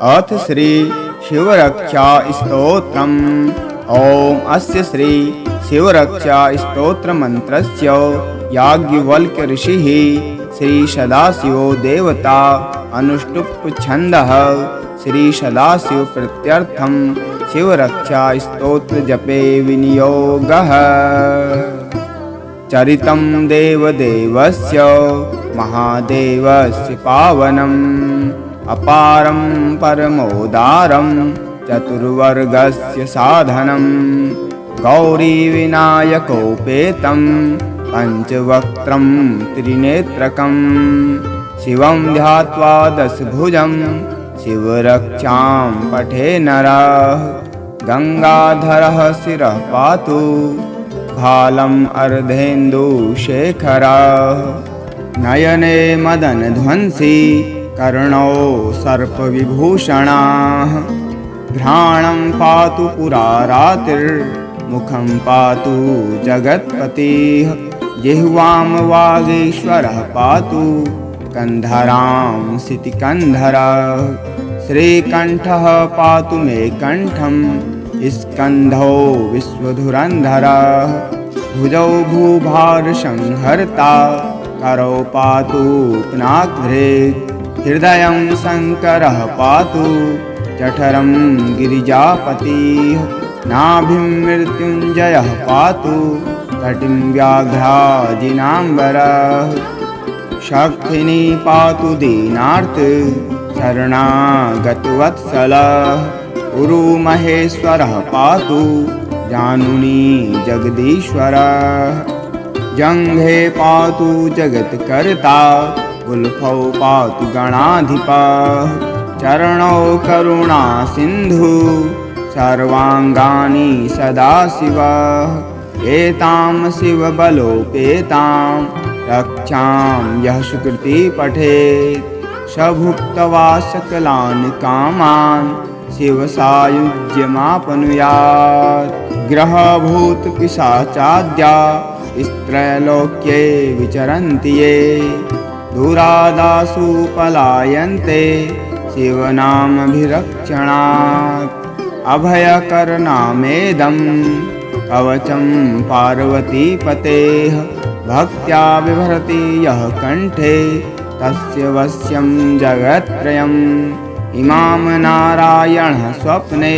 अथ श्री शिवरक्षा स्तोत्रम्। ओम अस्य श्री शिवरक्षा स्तोत्र मंत्रस्य याज्ञवल्क्य ऋषिः श्री सदाशिवो देवता अनुष्टुप् छन्दः। श्री सदाशिव प्रीत्यर्थं शिवरक्षा स्तोत्र जपे विनियोगः। चरितं देवदेवस्य महादेवस्य पावनम् अपारं परमोदारं चतुर्वर्गस्य साधनं गौरीविनायकोपेतं पंचवक्त्रं त्रिनेत्रकं शिवं ध्यात्वा दशभुजं शिवरक्षां पठे नरः। गंगाधरः शिरः पातु भालम् अर्धेन्दुशेखरः नयने मदनध्वंसी कर्णौ सर्पविभूषणाः। घ्राणं पातु पुरारातिर्मुखं पातु जगत्पतिः जिह्वां वागीश्वरः पातु कन्धरां सितिकन्धरः। श्रीकण्ठः पातु मे कण्ठं स्कन्धौ विश्वधुरन्धरः भुजौ भूभारसंहर्ता करौ पातु पुनाग्रे हृदयं शङ्करः पातु जठरं गिरिजापतिः नाभिं मृत्युञ्जयः पातु तटिं व्याघ्राजिनाम्बरः। शक्तिनी पातु दीनार्त शरणागतवत्सलः उरुमहेश्वरः पातु जानुनी जगदीश्वरः। जङ्घे पातु जगत्कर्ता गुल्फौ पातु गणाधिपः चरणौ करुणा सिन्धु सर्वाङ्गानि सदाशिवः। एतां शिवबलोपेतां रक्षां यः सुकृति पठेत् स भुक्त्वा सकलान् कामान् शिवसायुज्यमापनुयात्। ग्रहभूतपिशाचाद्या स्त्रैलोक्ये विचरन्ति ये दुरादासु पलायन्ते शिवनामभिरक्षणात्। अभयकरनामेदं कवचं पार्वतीपतेः भक्त्या बिभ्रति यः कण्ठे तस्य वश्यं जगत्त्रयम्। इमां नारायणः स्वप्ने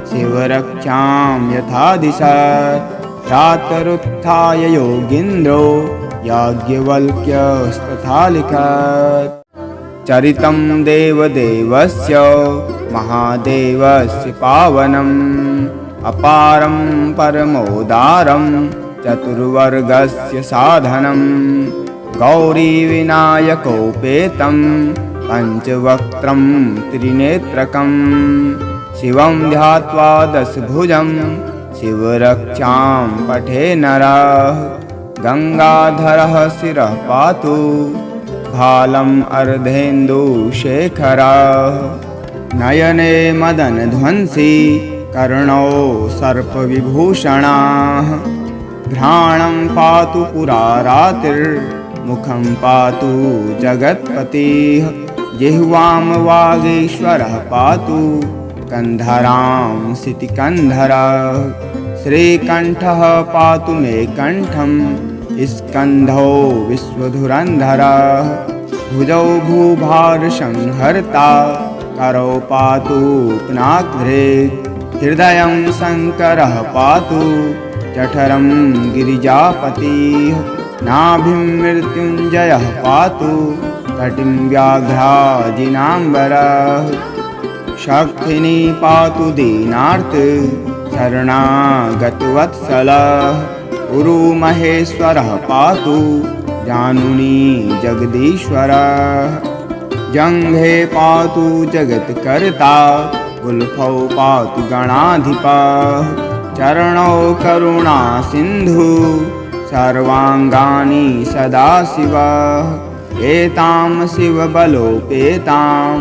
शिवरक्षां यथा दिशत् रातरुत्थाय योगीन्द्रो याज्ञवल्क्यस्तथा लिखत्। चरितं देवदेवस्य महादेवस्य पावनम् अपारं परमोदारं चतुर्वर्गस्य साधनं गौरीविनायकोपेतं पंचवक्त्रं त्रिनेत्रकं शिवं ध्यात्वा दशभुजं शिवरक्षां पठे नरः। गंगाधरः शिरः पातु भालम् अर्धेन्दुशेखरः नयने मदनध्वंसी कर्णौ सर्पविभूषणाः। घ्राणं पातु पुरारातिर्मुखं पातु जगत्पतिः जिह्वां वागीश्वरः पातु कन्धरां सितिकन्धरः। श्रीकण्ठः पातु मे कण्ठं स्कन्धौ विश्वधुरन्धरः भुजौ भूभारसंहर्ता करौ पातु पुनाग्रे हृदयं शङ्करः पातु जठरं गिरिजापतिः नाभिं मृत्युञ्जयः पातु तटिं व्याघ्राजिनाम्बरः। शक्तिनी पातु दीनार्त शरणागतवत्सलः उरुमहेश्वरः पातु जानुनी जगदीश्वरः। जङ्घे पातु जगत्कर्ता गुल्फौ पातु गणाधिपः चरणौ करुणा सिन्धु सर्वाङ्गानि सदाशिवः। एतां शिवबलोपेतां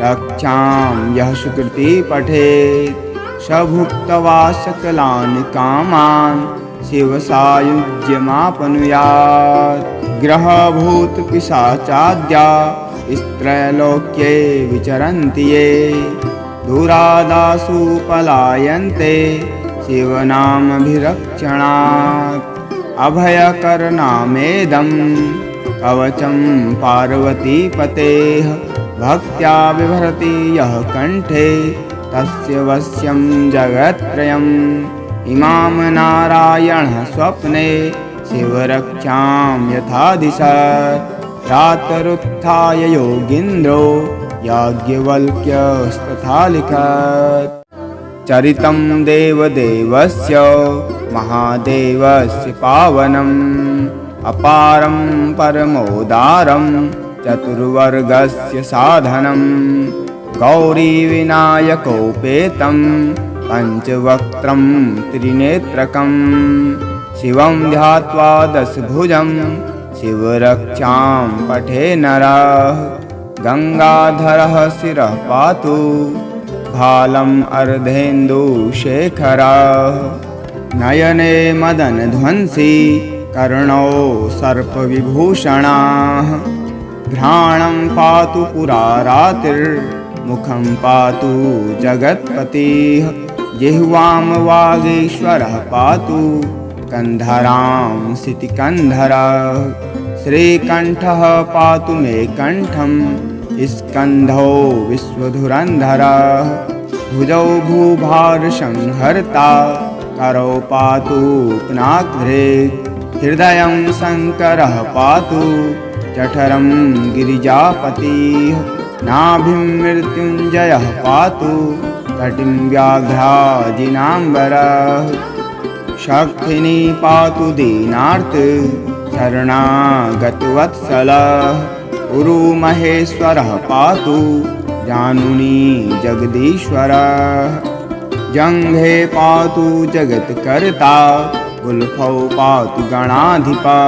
रक्षां यः सुकृति पठेत् स भुक्त्वा सकलान् कामान् शिवसायुज्यमापनुयात्। ग्रहभूतपिशाचाद्या स्त्रैलोक्ये विचरन्ति ये दूरादासु पलायन्ते शिवनामभिरक्षणात् अभयकरनामेदं कवचं पार्वतीपतेः भक्त्या बिभ्रति यः कण्ठे तस्य वश्यं जगत्त्रयम् इमां नारायणः स्वप्ने शिवरक्षां यथा दिशत् रातरुत्थाय योगीन्द्रो याज्ञवल्क्यस्तथा लिखत् चरितं देवदेवस्य महादेवस्य पावनम् अपारं परमोदारं चतुर्वर्गस्य साधनं गौरीविनायकोपेतं पञ्चवक्त्रं त्रिनेत्रकं शिवं ध्यात्वा दशभुजं शिवरक्षां पठे नरः गङ्गाधरः शिरः पातु भालम् अर्धेन्दुशेखरः नयने मदनध्वंसी कर्णौ सर्पविभूषणाः घ्राणं पातु पुरारातिर्मुखं पातु जगत्पतिः जिह्वां वागीश्वरः पातु कन्धरां सितिकन्धरः श्रीकण्ठः पातु मे कण्ठं स्कन्धौ विश्वधुरन्धरः भुजौ भूभारसंहर्ता करौ पातु पुनाग्रे हृदयं शङ्करः पातु जठरं गिरिजापतिः नाभिं मृत्युञ्जयः पातु कटिं व्याघ्राजिनाम्बरः शक्तिनी पातु दीनार्त शरणागतवत्सलः उरुमहेश्वरः पातु जानुनी जगदीश्वरः जङ्घे पातु जगत्कर्ता गुल्फौ पातु गणाधिपः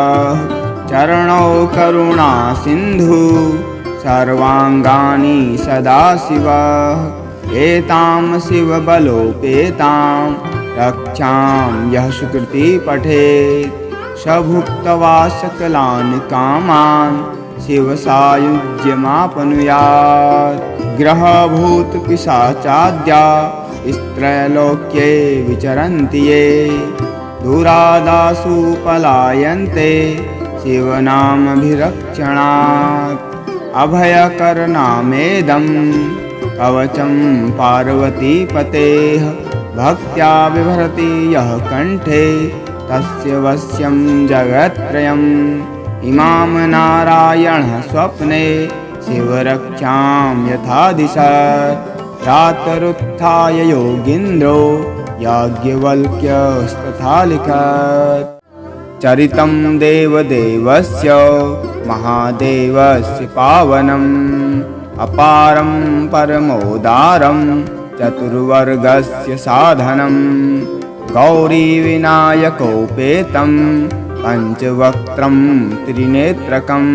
चरणौ करुणा सिन्धु सर्वाङ्गानि सदाशिवः एतां शिवबलोपेतां रक्षां यः सुकृती पठेत् स भुक्त्वा सकलान् कामान् शिवसायुज्यमाप्नुयात् ग्रहभूतपिशाचाद्या स्त्रैलोक्ये विचरन्ति ये दूरादासु पलायन्ते शिवनामभिरक्षणात् अभयकरनामेदं कवचं पार्वतीपतेः भक्त्या बिभ्रति यः कण्ठे तस्य वश्यं जगत्त्रयम् इमां नारायणः स्वप्ने शिवरक्षां यथा दिशत् रातरुत्थाय योगीन्द्रो याज्ञवल्क्यस्तथा लिखत् चरितं देवदेवस्य महादेवस्य पावनम् अपारं परमोदारं चतुर्वर्गस्य साधनं गौरीविनायकोपेतं पञ्चवक्त्रं त्रिनेत्रकं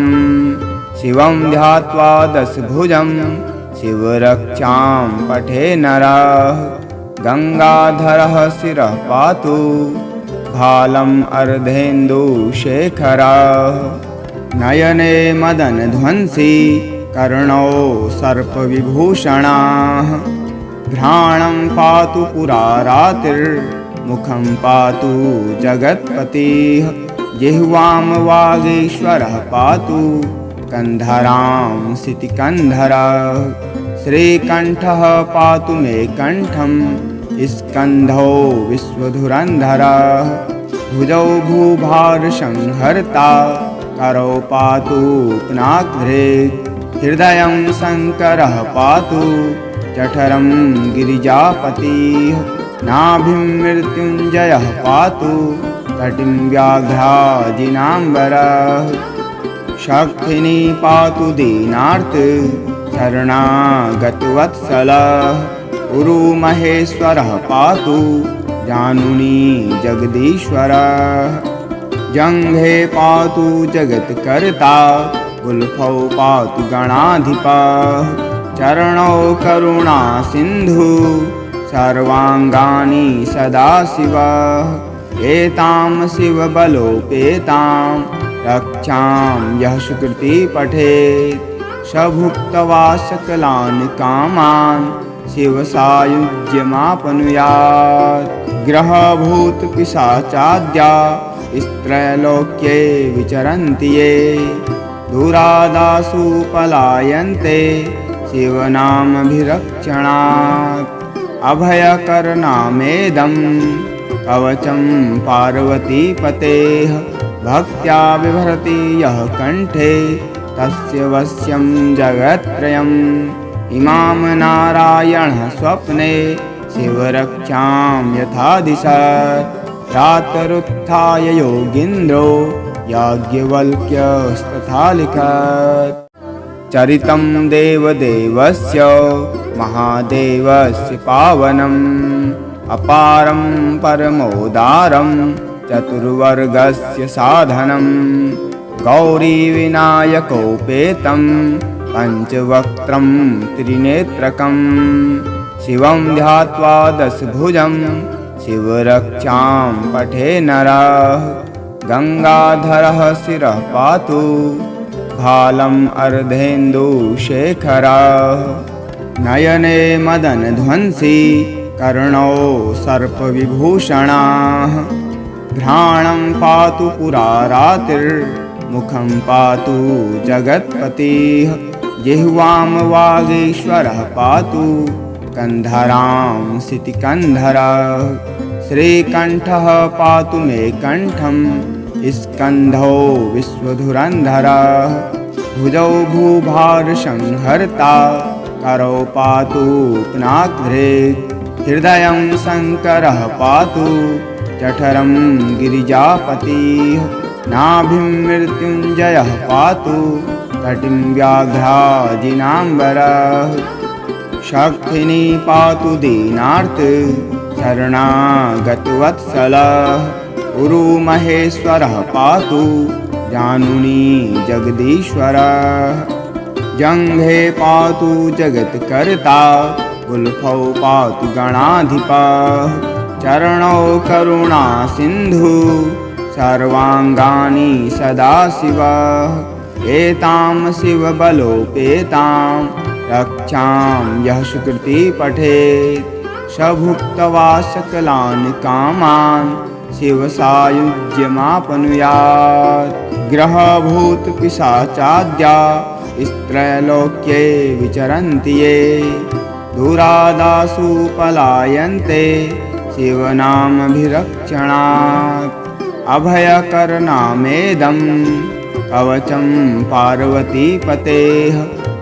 शिवं ध्यात्वा दशभुजं शिवरक्षां पठे नरः गङ्गाधरः शिरः पातु भालम् अर्धेन्दुशेखरः नयने मदनध्वंसी कर्णौ सर्पविभूषणाः घ्राणं पातु पुरारातिर्मुखं पातु जगत्पतिः जिह्वां वागीश्वरः पातु कन्धरां सितिकन्धरः श्रीकण्ठः पातु मे कण्ठं स्कन्धौ विश्वधुरन्धरः भुजौ भूभारसंहर्ता करौ पातु पुनाग्रे हृदयं शङ्करः पातु जठरं गिरिजापतिः नाभिं मृत्युञ्जयः पातु कटिं व्याघ्राजिनाम्बरः शक्तिनी पातु दीनार्त शरणागतवत्सलः उरुमहेश्वरः पातु जानुनी जगदीश्वरः जङ्घे पातु जगत्कर्ता गुल्फौ पातु गणाधिपः चरणौ करुणा सिन्धु सर्वाङ्गानि सदाशिवः एतां शिवबलोपेतां रक्षां यः सुकृती पठेत् स स भुक्त्वा सकलान् कामान् शिवसायुज्यमापनुयात्। ग्रहभूतपिशाचाद्या स्त्रैलोक्ये विचरन्ति ये, दूरादासु पलायन्ते शिवनामभिरक्षणात्। अभयकरनामेदं कवचं पार्वतीपतेः, भक्त्या बिभ्रति यः कण्ठे तस्य वश्यं जगत्त्रयम्। इमां नारायणः स्वप्ने शिवरक्षां यथा दिशत्, प्रातरुत्थाय योगीन्द्रो याज्ञवल्क्यस्तथा लिखत्। चरितं देवदेवस्य महादेवस्य पावनम्, अपारं परमोदारं चतुर्वर्गस्य साधनम्। गौरीविनायकोपेतं पञ्चवक्त्रं त्रिनेत्रकं, शिवं ध्यात्वा दशभुजं शिवरक्षां पठे नरः। गङ्गाधरः शिरः पातु भालम् अर्धेन्दुशेखरः, नयने मदनध्वंसी कर्णौ सर्पविभूषणाः। घ्राणं पातु पुरारातिर्मुखं पातु जगत्पतिः, जिह्वां वागीश्वरः पातु कन्धरां सितिकन्धरः। श्रीकण्ठः पातु मे कण्ठं स्कन्धौ विश्वधुरन्धरः, भुजौ भूभारसंहर्ता करौ पातु पुनाग्रे। हृदयं शङ्करः पातु जठरं गिरिजापतिः, नाभिं मृत्युञ्जयः पातु कटिं व्याघ्राजिनाम्बरः। शक्तिनी पातु दीनार्त शरणागतवत्सलः, उरुमहेश्वरः पातु जानुनी जगदीश्वरः। जङ्घे पातु जगत्कर्ता गुल्फौ पातु गणाधिपः, चरणौ करुणा सिन्धु सर्वाङ्गानि सदाशिवः। एतां शिवबलोपेतां रक्षां यः सुकृती पठेत्, स भुक्त्वा सकलान् कामान् शिवसायुज्यमापनुयात्। ग्रहभूतपिशाचाद्या स्त्रैलोक्ये विचरन्ति ये, दूरादासु पलायन्ते शिवनामभिरक्षणात्। अभयकरनामेदं कवचं पार्वतीपतेः,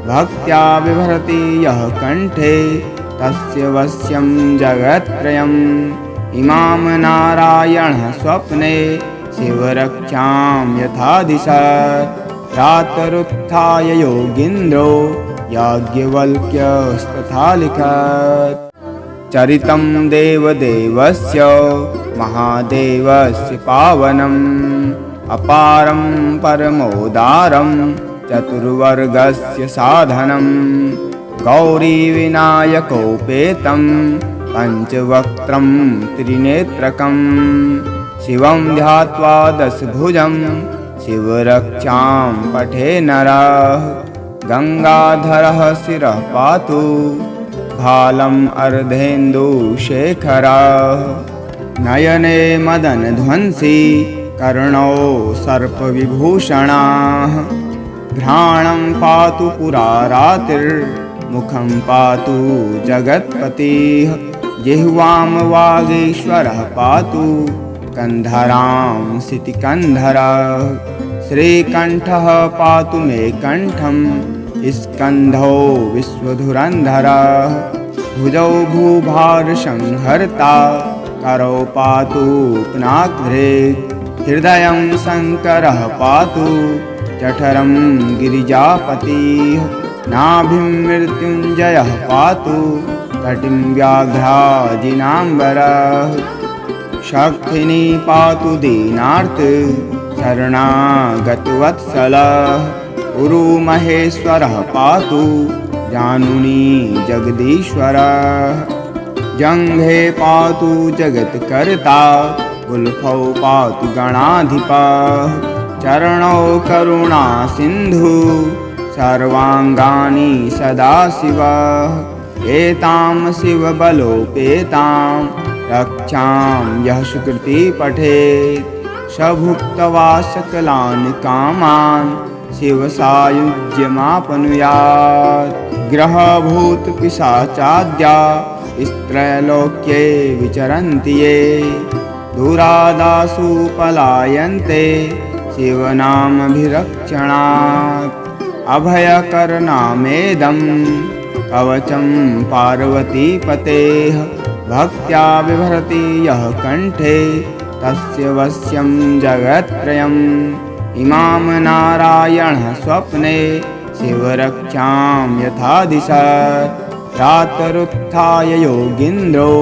भक्त्या बिभ्रति यः कण्ठे तस्य वश्यं जगत्त्रयम्। इमां नारायणः स्वप्ने शिवरक्षां यथा दिशत्, प्रातरुत्थाय योगीन्द्रो याज्ञवल्क्यस्तथा लिखत्। चरितं देवदेवस्य महादेवस्य पावनम्, अपारं परमोदारं चतुर्वर्गस्य साधनम्। गौरीविनायकोपेतं पञ्चवक्त्रं त्रिनेत्रकं, शिवं ध्यात्वा दशभुजं शिवरक्षां पठे नरः। गङ्गाधरः शिरः पातु भालम् अर्धेन्दुशेखरः, नयने मदनध्वंसी कर्णौ सर्पविभूषणाः। घ्राणं पातु पुरारातिर्मुखं पातु जगत्पतिः, जिह्वां वागीश्वरः पातु कन्धरां सितिकन्धरः। श्रीकण्ठः पातु मे कण्ठं स्कन्धौ विश्वधुरन्धरः, भुजौ भूभारसंहर्ता करौ पातु पुनाग्रे। हृदयं शङ्करः पातु जठरं गिरिजापतिः, नाभिं मृत्युञ्जयः पातु कटिं व्याघ्राजिनाम्बरः। शक्तिनी पातु दीनार्त शरणागतवत्सलः, उरुमहेश्वरः पातु जानुनी जगदीश्वरः। जङ्घे पातु जगत्कर्ता गुल्फौ पातु गणाधिपः, चरणौ करुणा सिन्धु सर्वाङ्गानि सदाशिवः। एतां शिवबलोपेतां रक्षां यः सुकृति पठेत् स भुक्त्वा सकलान् कामान् शिवसायुज्यमाप्नुयात्। ग्रहभूतपिशाचाद्या स्त्रैलोक्ये विचरन्ति ये दुरादासु पलायन्ते शिवनामभिरक्षणात्। अभयकरनामेदं कवचं पार्वतीपतेः भक्त्या बिभ्रति यः कण्ठे तस्य वश्यं जगत्त्रयम्। इमां नारायणः स्वप्ने शिवरक्षां यथा दिशत् प्रातरुत्थाय योगीन्द्रो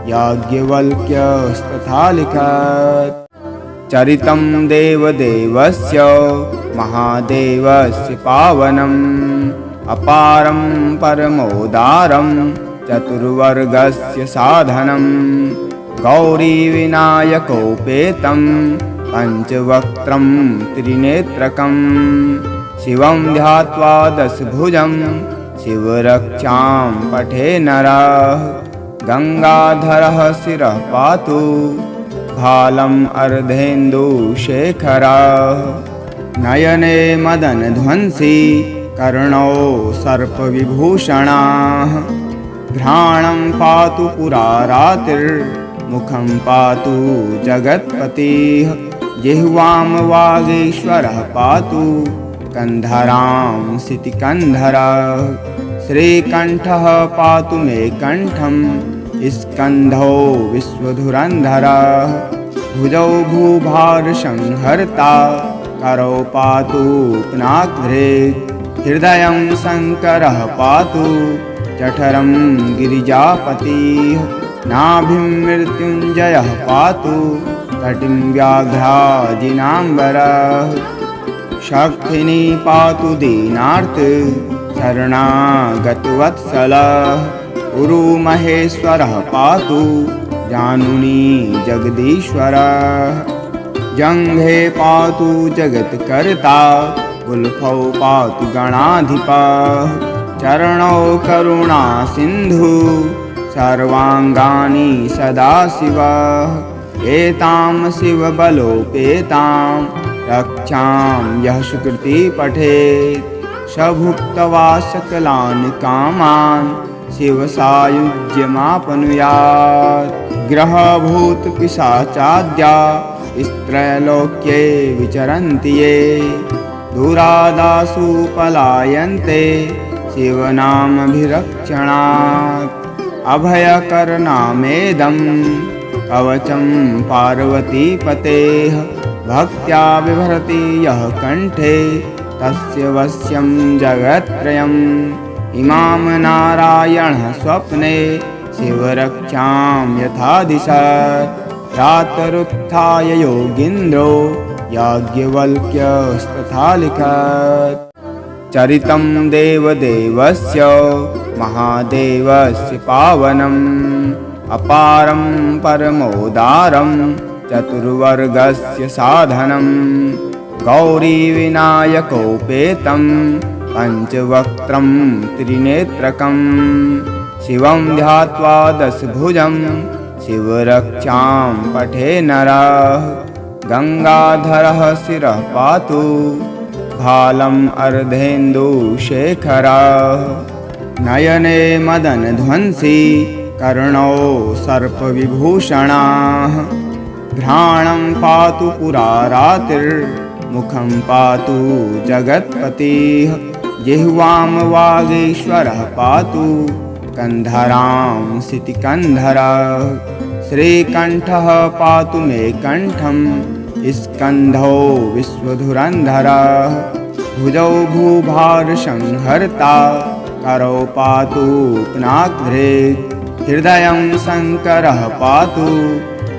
याज्ञवल्क्यस्तथा लिखत्। चरितं देवदेवस्य महादेवस्य पावनम् अपारं परमोदारं चतुर्वर्गस्य साधनं। गौरीविनायकोपेतं पञ्चवक्त्रं त्रिनेत्रकं शिवं ध्यात्वा दशभुजं शिवरक्षां पठे नरः। गङ्गाधरः शिरः पातु भालम् अर्धेन्दुशेखरः। नयने मदनध्वंसी कर्णौ सर्पविभूषणाः। घ्राणं पातु पुरारातिर्मुखं पातु जगत्पतिः। जिह्वां वागीश्वरः पातु कन्धरां सितिकन्धरः। श्रीकण्ठः पातु मे कण्ठं स्कन्धौ विश्वधुरन्धरः। भुजौ भूभारसंहर्ता करौ पातु पुनाग्रे। हृदयं शङ्करः पातु जठरं गिरिजापतिः। नाभिं मृत्युञ्जयः पातु तटिं व्याघ्राजिनाम्बरः। शक्तिनी पातु दीनार्त शरणागतवत्सलः। उरुमहेश्वरः पातु जानुनी जगदीश्वरः। जङ्घे पातु जगत्कर्ता गुल्फौ पातु गणाधिपः। चरणौ करुणा सिन्धु सर्वाङ्गानि सदाशिवः। एतां शिवबलोपेतां रक्षां यः सुकृति पठेत् स भुक्त्वा सकलान् कामान् शिवसायुज्यमाप्नुयात्। ग्रहभूतपिशाचाद्या स्त्रैलोक्ये विचरन्ति ये दुरादासु पलायन्ते शिवनामभिरक्षणात्। अभयकरनामेदं कवचं पार्वतीपतेः भक्त्या बिभ्रति यः कण्ठे तस्य वश्यं जगत्त्रयम्। इमां नारायणः स्वप्ने शिवरक्षां यथा दिशत् प्रातरुत्थाय योगीन्द्रो याज्ञवल्क्यस्तथा लिखत्। चरितं देवदेवस्य महादेवस्य पावनम् अपारं परमोदारं चतुर्वर्गस्य साधनं। गौरीविनायकोपेतं पञ्चवक्त्रं त्रिनेत्रकं शिवं ध्यात्वा दशभुजं शिवरक्षां पठे नरः। गङ्गाधरः शिरः पातु भालम् अर्धेन्दुशेखरः। नयने मदनध्वंसी कर्णौ सर्पविभूषणाः। घ्राणं पातु पुरारातिर्मुखं पातु जगत्पतिः। जिह्वां वागीश्वरः पातु कन्धरां सितिकन्धरः। श्रीकण्ठः पातु मे कण्ठं स्कन्धौ विश्वधुरन्धरः। भुजौ भूभारसंहर्ता करौ पातु पुनाग्रे। हृदयं शङ्करः पातु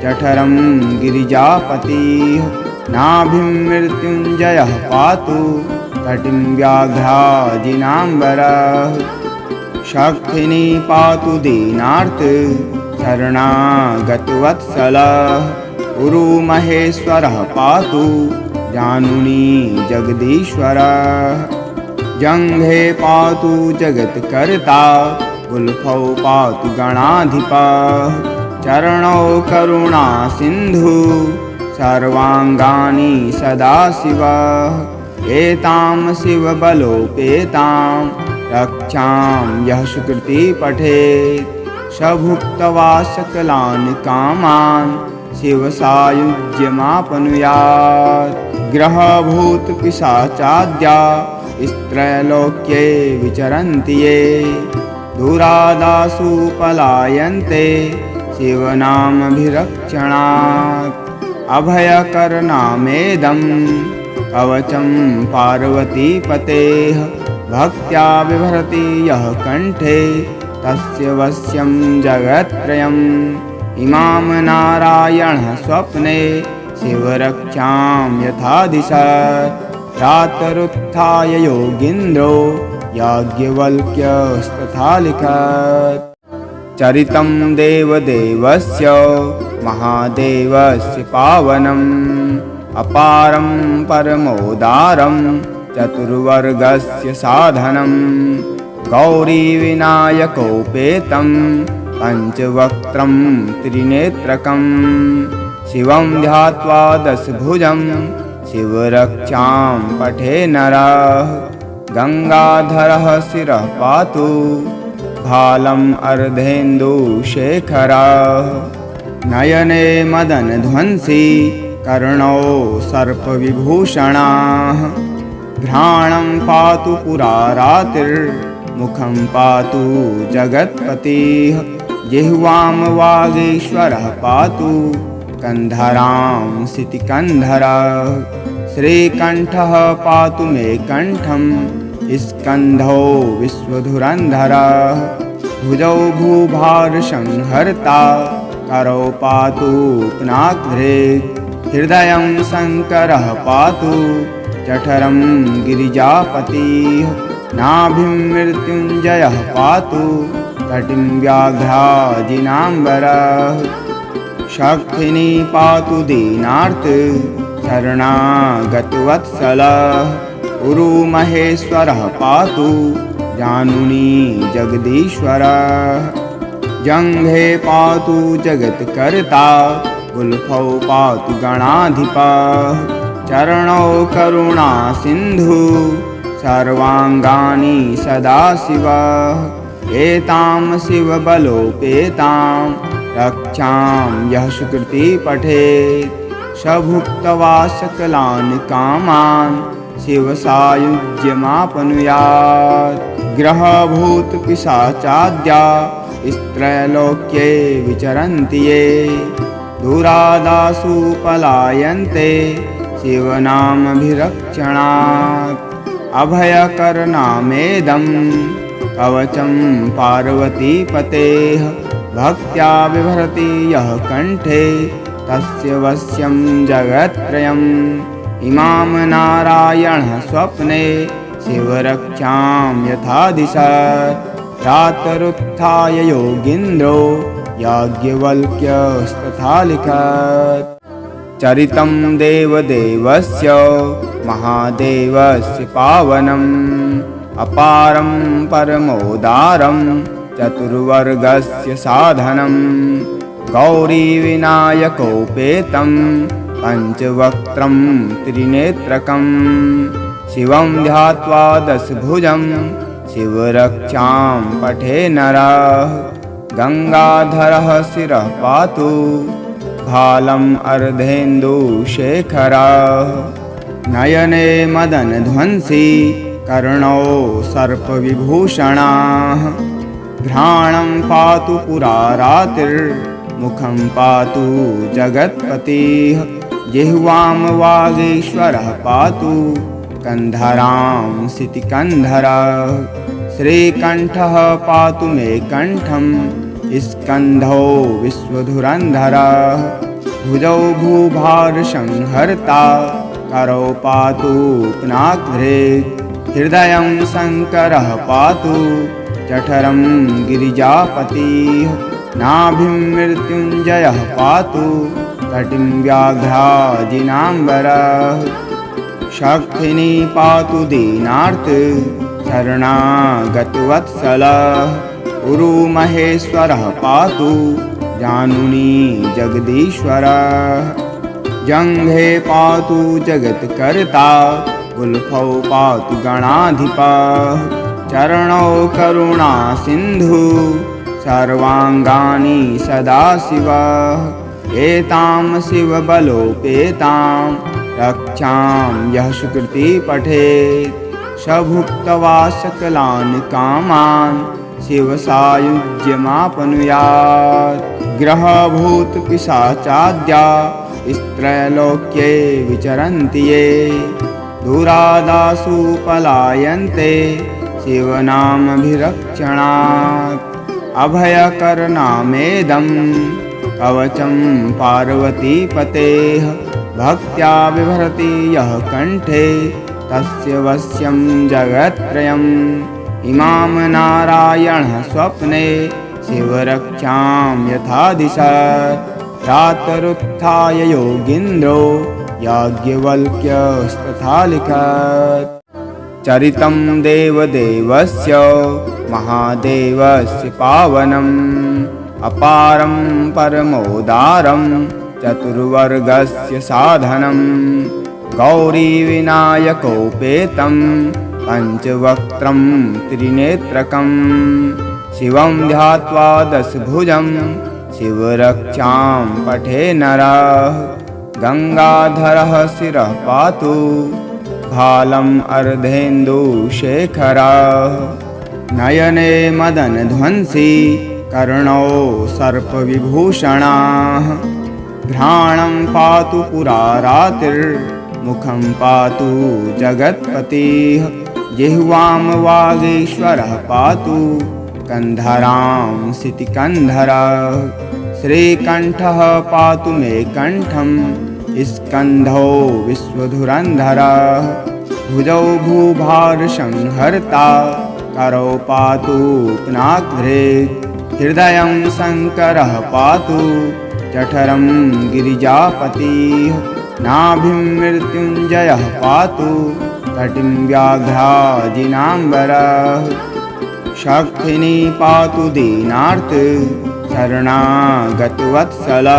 जठरं गिरिजापतिः। नाभिं मृत्युञ्जयः पातु तटिं व्याघ्राजिनाम्बरः। शक्तिनी पातु दीनार्त शरणागतवत्सलः। उरुमहेश्वरः पातु जानुनी जगदीश्वरः। जङ्घे पातु जगत्कर्ता गुल्फौ पातु गणाधिपः चरणौ करुणा सिन्धु सर्वाङ्गानि सदाशिवः एतां शिवबलोपेतां रक्षां यः सुकृति पठेत् स भुक्त्वा सकलान् कामान् शिवसायुज्यमाप्नुयात् ग्रहभूतपिशाचाद्या स्त्रैलोक्ये विचरन्ति ये दूरादासु पलायन्ते शिवनामभिरक्षणात् अभयकरनामेदं कवचं पार्वतीपतेः भक्त्या बिभ्रति यः कण्ठे तस्य वश्यं जगत्त्रयम् इमां नारायणः स्वप्ने शिवरक्षां यथा दिशत् रातरुत्थाय योगीन्द्रो याज्ञवल्क्यस्तथा लिखत् चरितं देवदेवस्य महादेवस्य पावनम् अपारं परमोदारं चतुर्वर्गस्य साधनं गौरीविनायकोपेतं पञ्चवक्त्रं त्रिनेत्रकं शिवं ध्यात्वा दशभुजं शिवरक्षां पठे नरः गङ्गाधरः शिरः पातु भालम् अर्धेन्दुशेखरः नयने मदनध्वंसी कर्णौ सर्पविभूषणाः घ्राणं पातु पुरारातिर्मुखं पातु जगत्पतिः जिह्वां वागीश्वरः पातु कन्धरां सितिकन्धरः श्रीकण्ठः पातु मे कण्ठं स्कन्धौ विश्वधुरन्धरः भुजौ भूभारसंहर्ता करौ पातु पुनाग्रे हृदयं शङ्करः पातु जठरं गिरिजापतिः नाभिं मृत्युञ्जयः पातु कटिं व्याघ्राजिनाम्बरः शक्तिनी पातु दीनार्त शरणागतवत्सलः उरुमहेश्वरः पातु जानुनी जगदीश्वरः जङ्घे पातु जगत्कर्ता गुल्फौ पातु गणाधिपः चरणौ करुणा सिन्धु सर्वाङ्गानि सदाशिवः एतां शिवबलोपेतां रक्षां यः सुकृति पठेत् स भुक्त्वा सकलान् कामान् शिवसायुज्यमाप्नुयात् ग्रहभूतपिशाचाद्या स्त्रैलोक्ये विचरन्ति ये दूरादासु पलायन्ते शिवनामभिरक्षणात् अभयकरनामेदं कवचं पार्वतीपतेः भक्त्या बिभ्रति यः कण्ठे तस्य वश्यं जगत्त्रयम् इमां नारायणः स्वप्ने शिवरक्षां यथा दिशत् रातरुत्थाय योगीन्द्रो याज्ञवल्क्यस्तथा लिखत् चरितं देवदेवस्य महादेवस्य पावनम् अपारं परमोदारं चतुर्वर्गस्य साधनं गौरीविनायकोपेतं पञ्चवक्त्रं त्रिनेत्रकं शिवं ध्यात्वा दशभुजं शिवरक्षां पठे नरः गङ्गाधरः शिरः पातु भालम् अर्धेन्दुशेखरः नयने मदनध्वंसी कर्णौ सर्पविभूषणाः घ्राणं पातु पुरारातिर्मुखं पातु जगत्पतिः जिह्वां वागीश्वरः पातु कन्धरां सितिकन्धरः श्रीकण्ठः पातु मे कण्ठं स्कन्धौ विश्वधुरन्धरः भुजौ भूभारसंहर्ता करौ पातु पुनाग्रे हृदयं शङ्करः पातु जठरं गिरिजापतिः नाभिं मृत्युञ्जयः पातु कटिं व्याघ्राजिनाम्बरः शक्तिनी पातु दीनार्त शरणागतवत्सलः उरुमहेश्वरः पातु जानुनी जगदीश्वरः जङ्घे पातु जगत्कर्ता गुल्फौ पातु गणाधिपः चरणौ करुणा सिन्धु सर्वाङ्गानि सदाशिवः एतां शिवबलोपेतां रक्षां यः सुकृति पठेत् स भुक्त्वा सकलान् कामान् शिवसायुज्यमाप्नुयात् ग्रहभूतपिशाचाद्या स्त्रैलोक्ये विचरन्ति ये दूरादासु पलायन्ते शिवनामभिरक्षणात् अभयकरनामेदं कवचं पार्वतीपतेः भक्त्या बिभ्रति यः कण्ठे तस्य वश्यं जगत्त्रयम् इमां नारायणः स्वप्ने शिवरक्षां यथा दिशत् प्रातरुत्थाय योगीन्द्रो याज्ञवल्क्यस्तथा लिखत् चरितं देवदेवस्य महादेवस्य पावनम् अपारं परमोदारं चतुर्वर्गस्य साधनं गौरीविनायकोपेतं पञ्चवक्त्रं त्रिनेत्रकं शिवं ध्यात्वा दशभुजं शिवरक्षां पठे नरः गङ्गाधरः शिरः पातु भालम् अर्धेन्दुशेखरः नयने मदनध्वंसी कर्णौ सर्पविभूषणाः घ्राणं पातु पुरारातिर्मुखं पातु जगत्पतिः जिह्वां वागीश्वरः पातु कन्धरां सितिकन्धरः श्रीकण्ठः पातु मे कण्ठं स्कन्धौ विश्वधुरन्धरः भुजौ भूभारसंहर्ता करौ पातु पुनाग्रे हृदयं शङ्करः पातु जठरं गिरिजापतिः नाभिं मृत्युञ्जयः पातु कटिं व्याघ्राजिनाम्बरः शक्तिनी पातु दीनार्त शरणागतवत्सलः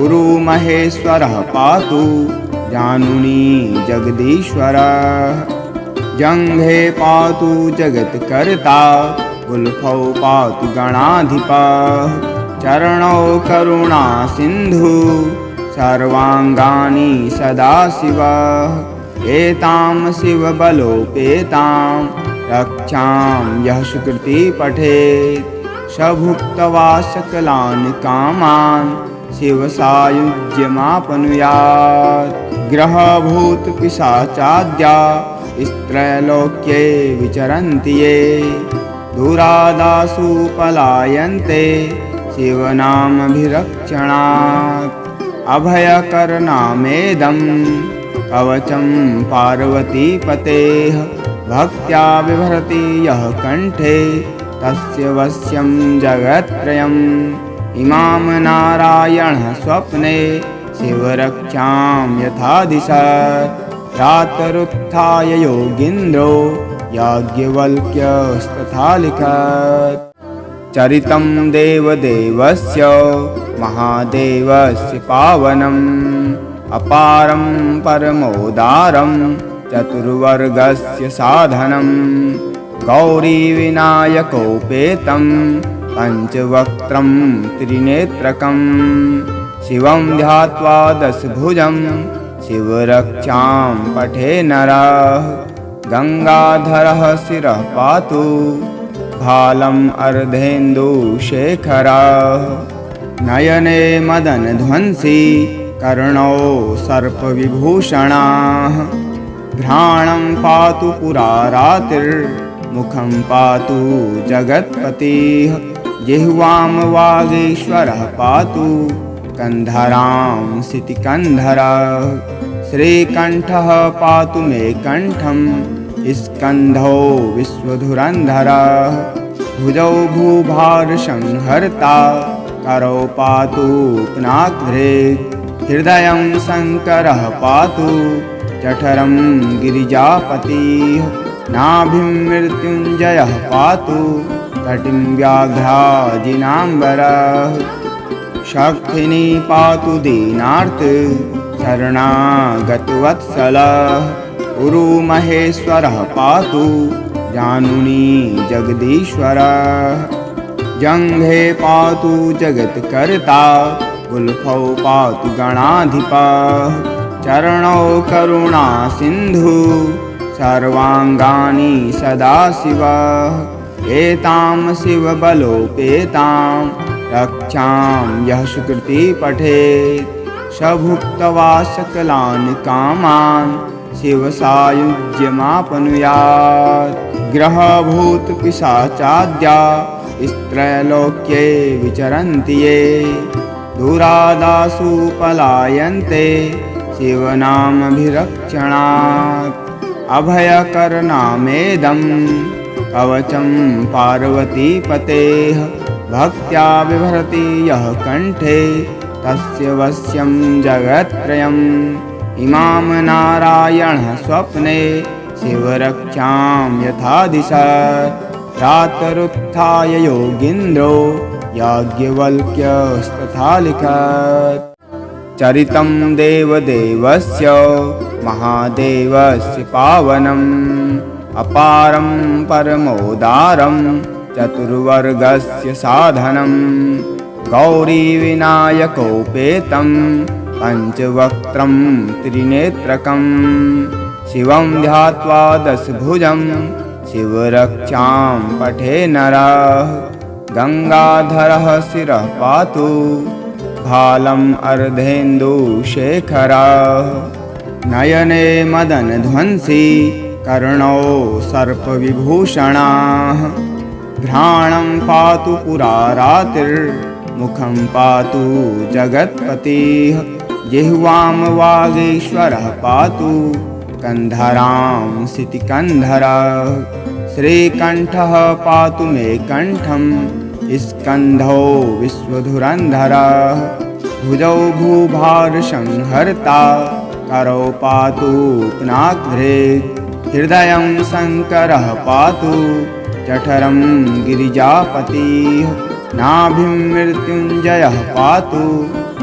उरुमहेश्वरः पातु जानुनी जगदीश्वरः जङ्घे पातु जगत्कर्ता गुल्फौ पातु गणाधिपः चरणौ करुणा सिन्धु सर्वाङ्गानि सदाशिवः एतां शिवबलोपेतां रक्षां यः सुकृति पठेत् स भुक्त्वा सकलान् कामान् शिवसायुज्यमाप्नुयात् ग्रहभूतपिशाचाद्या स्त्रैलोक्ये विचरन्ति ये दूरादासु पलायन्ते शिवनामभिरक्षणात् अभयकरनामेदं कवचं पार्वतीपतेः भक्त्या बिभ्रति यः कण्ठे तस्य वश्यं जगत्त्रयम् इमां नारायणः स्वप्ने शिवरक्षां यथा दिशत् प्रातरुत्थाय योगीन्द्रो याज्ञवल्क्यस्तथा लिखत् चरितं देवदेवस्य महादेवस्य पावनम् अपारं परमोदारं चतुर्वर्गस्य साधनं गौरीविनायकोपेतं पञ्चवक्त्रं त्रिनेत्रकं शिवं ध्यात्वा दशभुजं शिवरक्षां पठे नरः गङ्गाधरः शिरः पातु भालम् अर्धेन्दुशेखरः नयने मदनध्वंसी कर्णौ सर्पविभूषणाः घ्राणं पातु पुरारातिर्मुखं पातु जगत्पतिः जिह्वां वागीश्वरः पातु कन्धरां सितिकन्धरः श्रीकण्ठः पातु मे कण्ठं स्कन्धौ विश्वधुरन्धरः भुजौ भूभारसंहर्ता करौ पातु पुनाग्रे हृदयं शङ्करः पातु जठरं गिरिजापतिः नाभिं मृत्युञ्जयः पातु कटिं व्याघ्राजिनाम्बरः शक्तिनी पातु दीनार्थ शरणागतवत्सलः उरुमहेश्वरः पातु जानुनी जगदीश्वरः जङ्घे पातु जगत्कर्ता गुल्फौ पातु गणाधिपः चरणौ करुणा सिन्धु सर्वाङ्गानि सदाशिवः एतां शिवबलोपेतां रक्षां यः सुकृति पठेत् स भुक्त्वा सकलान् कामान् शिवसायुज्यमाप्नुयात् ग्रहभूतपिशाचाद्या स्त्रैलोक्ये विचरन्ति ये दुरादासु पलायन्ते शिवनामभिरक्षणात् अभयकरनामेदं कवचं पार्वतीपतेः भक्त्या बिभ्रति यः कण्ठे तस्य वश्यं जगत्त्रयम् इमां नारायणः स्वप्ने शिवरक्षां यथा दिशत् प्रातरुत्थाय योगीन्द्रो याज्ञवल्क्यस्तथा लिखत् चरितं देवदेवस्य महादेवस्य पावनम् अपारं परमोदारं चतुर्वर्गस्य साधनं गौरीविनायकोपेतं पञ्चवक्त्रं त्रिनेत्रकं शिवं ध्यात्वा दशभुजं शिवरक्षां पठे नरः गङ्गाधरः शिरः पातु भालम् अर्धेन्दुशेखरः नयने मदनध्वंसी कर्णौ सर्पविभूषणाः घ्राणं पातु पुरारातिर्मुखं पातु जगत्पतिः जिह्वां वागीश्वरः पातु कन्धरां सितिकन्धरः श्रीकण्ठः पातु मे कण्ठं स्कन्धौ विश्वधुरन्धरः भुजौ भूभारसंहर्ता करौ पातु पुनाग्रे हृदयं शङ्करः पातु जठरं गिरिजापतिः नाभिं मृत्युञ्जयः पातु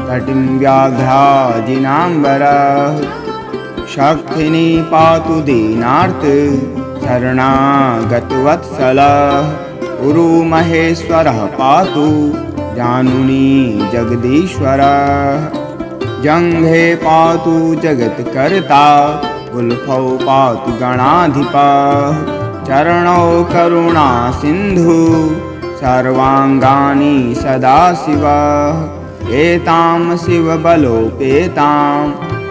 कटिं व्याघ्राजिनाम्बरः शक्तिनी पातु दीनार्थ शरणागतवत्सलः उरुमहेश्वरः पातु जानुनी जगदीश्वरः जङ्घे पातु जगत्कर्ता गुल्फौ पातु गणाधिपः चरणौ करुणा सिन्धु सर्वाङ्गानि सदाशिवः एतां शिवबलोपेतां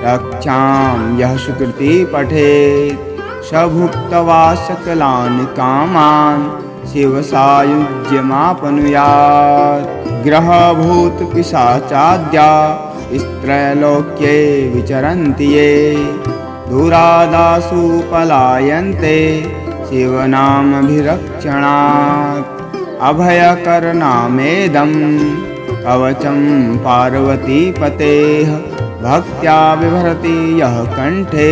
रक्षां यः सुकृति पठेत् स भुक्त्वा सकलान् कामान् शिवसायुज्यमाप्नुयात् ग्रहभूतपिशाचाद्या स्त्रैलोक्ये विचरन्ति ये दुरादासु पलायन्ते शिवनामभिरक्षणात् अभयकरनामेदं कवचं पार्वतीपतेः भक्त्या बिभ्रति यः कण्ठे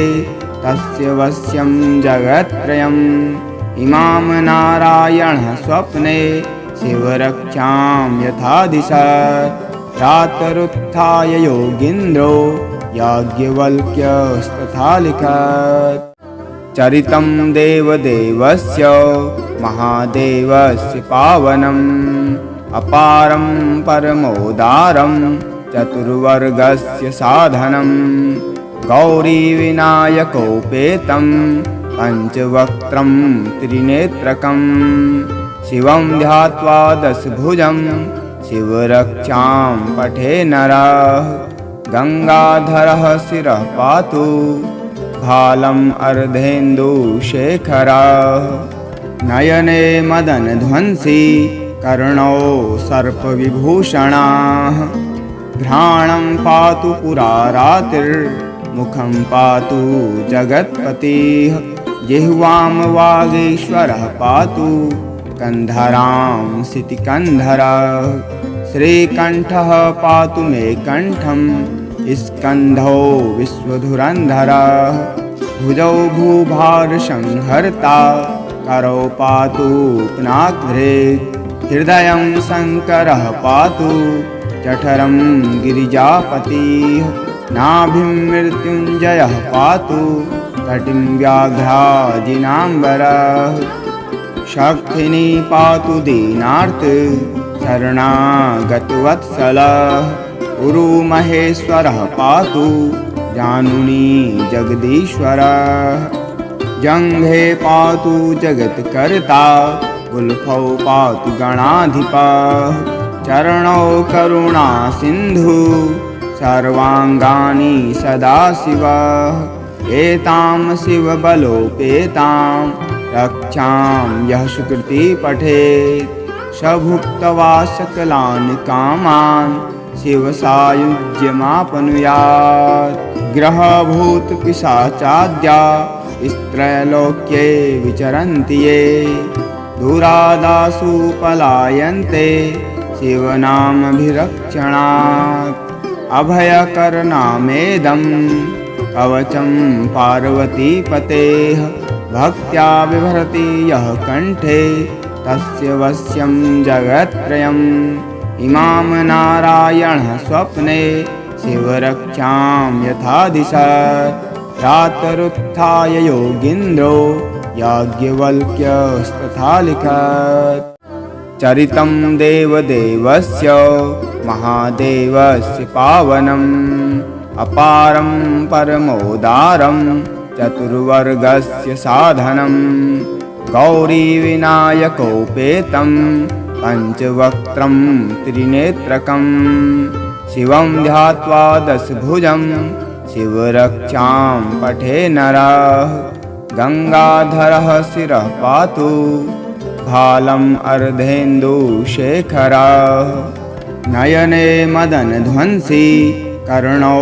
तस्य वश्यं जगत्त्रयम् इमां नारायणः स्वप्ने शिवरक्षां यथा दिशत् प्रातरुत्थाय योगीन्द्रो याज्ञवल्क्यस्तथा लिखत् चरितं देवदेवस्य महादेवस्य पावनम् अपारं परमोदारं चतुर्वर्गस्य साधनं गौरीविनायकोपेतं पञ्चवक्त्रं त्रिनेत्रकं शिवं ध्यात्वा दशभुजं शिवरक्षां पठे नरः गङ्गाधरः शिरः पातु भालम् अर्धेन्दुशेखरः नयने मदनध्वंसी कर्णौ सर्पविभूषणाः घ्राणं पातु पुरारातिर्मुखं पातु जगत्पतिः जिह्वां वागीश्वरः पातु कन्धरां सितिकन्धरः श्रीकण्ठः पातु मे कण्ठं स्कन्धौ विश्वधुरन्धरः भुजौ भूभारसंहर्ता करौ पातु पुनाग्रे हृदयं शङ्करः पातु जठरं गिरिजापतिः नाभिं मृत्युञ्जयः पातु कटिं व्याघ्राजिनाम्बरः शक्तिनी पातु दीनार्त शरणागतवत्सलः उरुमहेश्वरः पातु जानुनी जगदीश्वरः जङ्घे पातु जगत्कर्ता गुल्फौ पातु गणाधिपः चरणौ करुणा सिन्धु सर्वाङ्गानि सदाशिवः एतां शिवबलोपेतां रक्षां यः सुकृति पठेत् स भुक्त्वा सकलान् कामान् शिवसायुज्यमाप्नुयात् ग्रहभूतपिशाचाद्या स्त्रैलोक्ये विचरन्ति ये दूरादासु पलायन्ते शिवनामभिरक्षणात् अभयकरनामेदं कवचं पार्वतीपतेः भक्त्या बिभर्ति यः कण्ठे तस्य वश्यं जगत्त्रयम् इमां नारायणः स्वप्ने शिवरक्षां यथा दिशत् रातरुत्थाय योगीन्द्रो याज्ञवल्क्यस्तथा लिखत् चरितं देवदेवस्य महादेवस्य पावनम् अपारं परमोदारं चतुर्वर्गस्य साधनं गौरीविनायकोपेतं पञ्चवक्त्रं त्रिनेत्रकं शिवं ध्यात्वा दशभुजं शिवरक्षां पठे नरः गङ्गाधरः शिरः पातु भालम् अर्धेन्दुशेखरः नयने मदनध्वंसी कर्णौ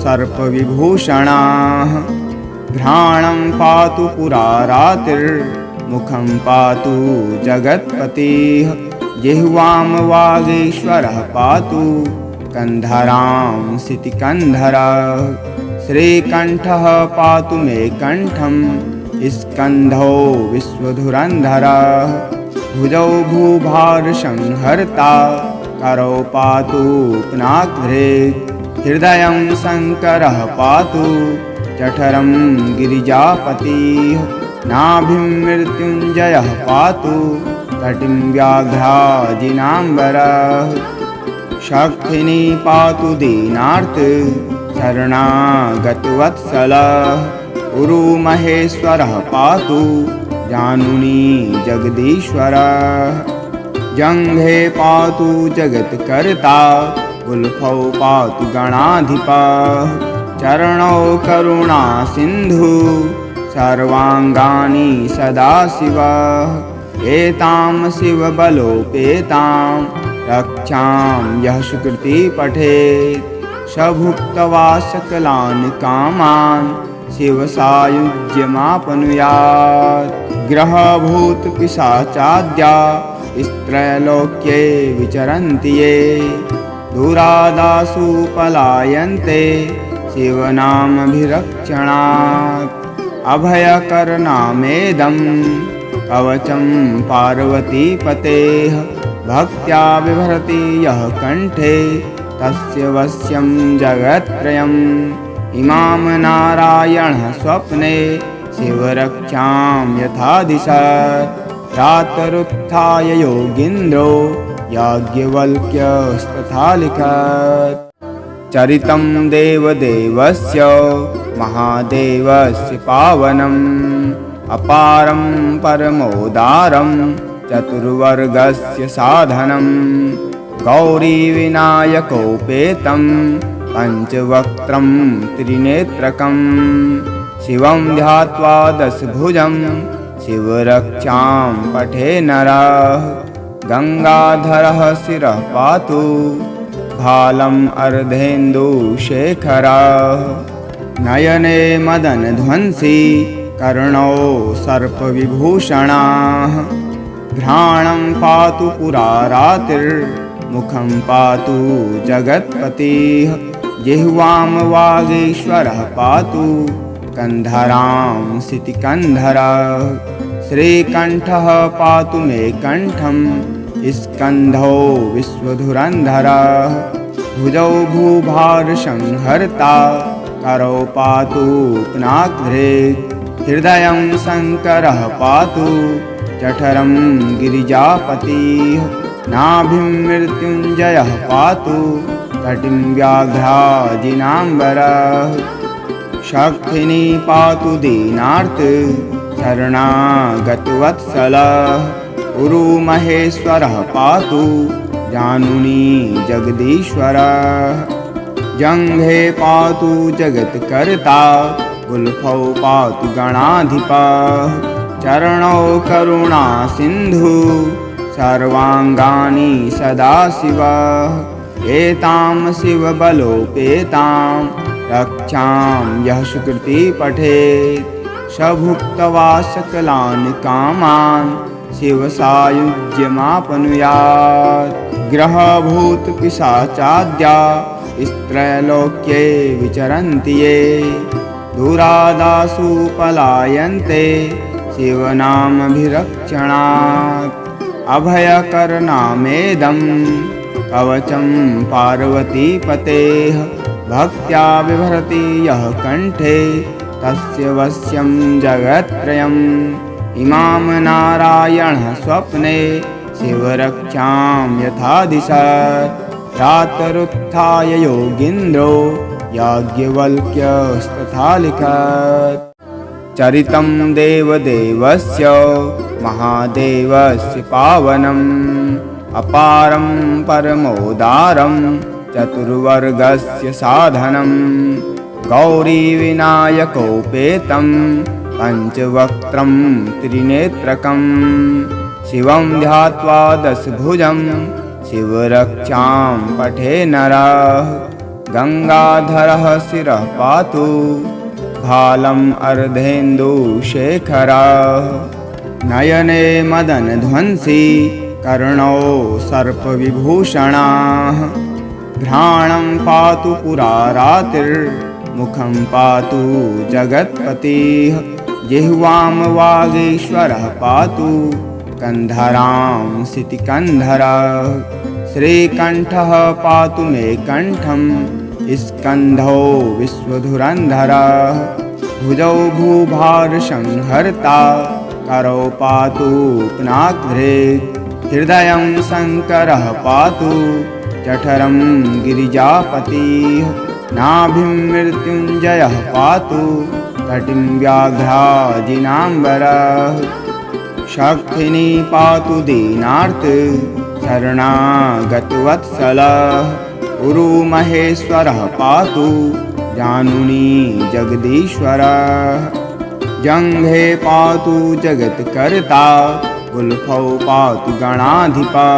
सर्पविभूषणाः घ्राणं पातु पुरारातिर्मुखं पातु जगत्पतिः जिह्वां वागीश्वरः पातु कन्धरां सितिकन्धरः श्रीकण्ठः पातु मे कण्ठं स्कन्धौ विश्वधुरन्धरः भुजौ भूभारसंहर्ता करौ पातु पुनाग्रे हृदयं शङ्करः पातु जठरं गिरिजापतिः नाभिं मृत्युञ्जयः पातु कटिं व्याघ्राजिनाम्बरः शक्तिनी पातु दीनार्त शरणागतवत्सलः उरुमहेश्वरः पातु जानुनी जगदीश्वरः जङ्घे पातु जगत्कर्ता गुल्फौ पातु गणाधिपः चरणौ करुणा सिन्धु सर्वाङ्गानि सदाशिवः एतां शिवबलोपेतां रक्षां यः सुकृति पठेत् स भुक्त्वा सकलान् कामान् शिवसायुज्यमाप्नुयात् ग्रहभूतपिशाचाद्या स्त्रैलोक्ये विचरन्ति ये दूरादासु पलायन्ते शिवनामभिरक्षणात् अभयकरनामेदं कवचं पार्वतीपतेः भक्त्या बिभर्ति यः कण्ठे तस्य वश्यं जगत्त्रयम् इमां नारायणः स्वप्ने शिवरक्षां यथा दिशत् रातरुत्थाय योगीन्द्रो याज्ञवल्क्यस्तथा लिखत् चरितं देवदेवस्य महादेवस्य पावनम् अपारं परमोदारं चतुर्वर्गस्य साधनं गौरीविनायकोपेतं पञ्चवक्त्रं त्रिनेत्रकं शिवं ध्यात्वा दशभुजं शिवरक्षां पठे नरः गङ्गाधरः शिरः पातु भालम् अर्धेन्दुशेखरः नयने मदनध्वंसी कर्णौ सर्पविभूषणाः घ्राणं पातु पुरारातिर्मुखं पातु जगत्पतिः जिह्वां वागीश्वरः पातु कन्धरांसिति कन्धरः श्रीकण्ठः पातु मे कण्ठं स्कन्धौ विश्वधुरन्धरः भुजौ भूभारसंहर्ता करौ पातु पुनाग्रे हृदयं शङ्करः पातु जठरं गिरिजापतिः नाभिं मृत्युञ्जयः पातु तटिं व्याघ्राजिनाम्बरः शक्तिनी पातु दीनार्त शरणागतवत्सलः उरुमहेश्वरः पातु जानुनी जगदीश्वरः जङ्घे पातु जगत्कर्ता गुल्फौ पातु गणाधिपः चरणौ करुणा सिन्धु सर्वाङ्गानि सदाशिवः एतां शिवबलोपेतां रक्षां यः सुकृति पठेत् स भुक्त्वा सकलान् कामान् शिवसायुज्यमाप्नुयात् ग्रहभूतपिशाचाद्या स्त्रैलोक्ये विचरन्ति ये दूरादासु पलायन्ते शिवनामभिरक्षणात् अभयकरनामेदं कवचं पार्वतीपतेः भक्त्या बिभ्रति यः कण्ठे तस्य वश्यं जगत्त्रयम् इमां नारायणः स्वप्ने शिवरक्षां यथा दिशत् प्रातरुत्थाय योगीन्द्रो याज्ञवल्क्यस्तथा लिखत् चरितं देवदेवस्य महादेवस्य पावनम् अपारं परमोदारं चतुर्वर्गस्य साधनं गौरीविनायकोपेतं पञ्चवक्त्रं त्रिनेत्रकं शिवं ध्यात्वा दशभुजं शिवरक्षां पठे नरः गङ्गाधरः शिरः पातु भालम् अर्धेन्दुशेखरः नयने मदनध्वंसी कर्णौ सर्पविभूषणाः घ्राणं पातु पुरारातिर्मुखं पातु जगत्पतिः जिह्वां वागीश्वरः पातु कन्धरांसिति कन्धरः श्रीकण्ठः पातु मे कण्ठं स्कन्धौ विश्वधुरन्धरः भुजौ भूभारसंहर्ता करौ पातु पुनाग्रे हृदयं शङ्करः पातु जठरं गिरिजापतिः नाभिं मृत्युञ्जयः पातु तटिं व्याघ्राजिनाम्बरः शक्तिनी पातु दीनार्त शरणागतवत्सलः उरुमहेश्वरः पातु जानुनी जगदीश्वरः जङ्घे पातु जगत्कर्ता गुल्फौ पातु गणाधिपः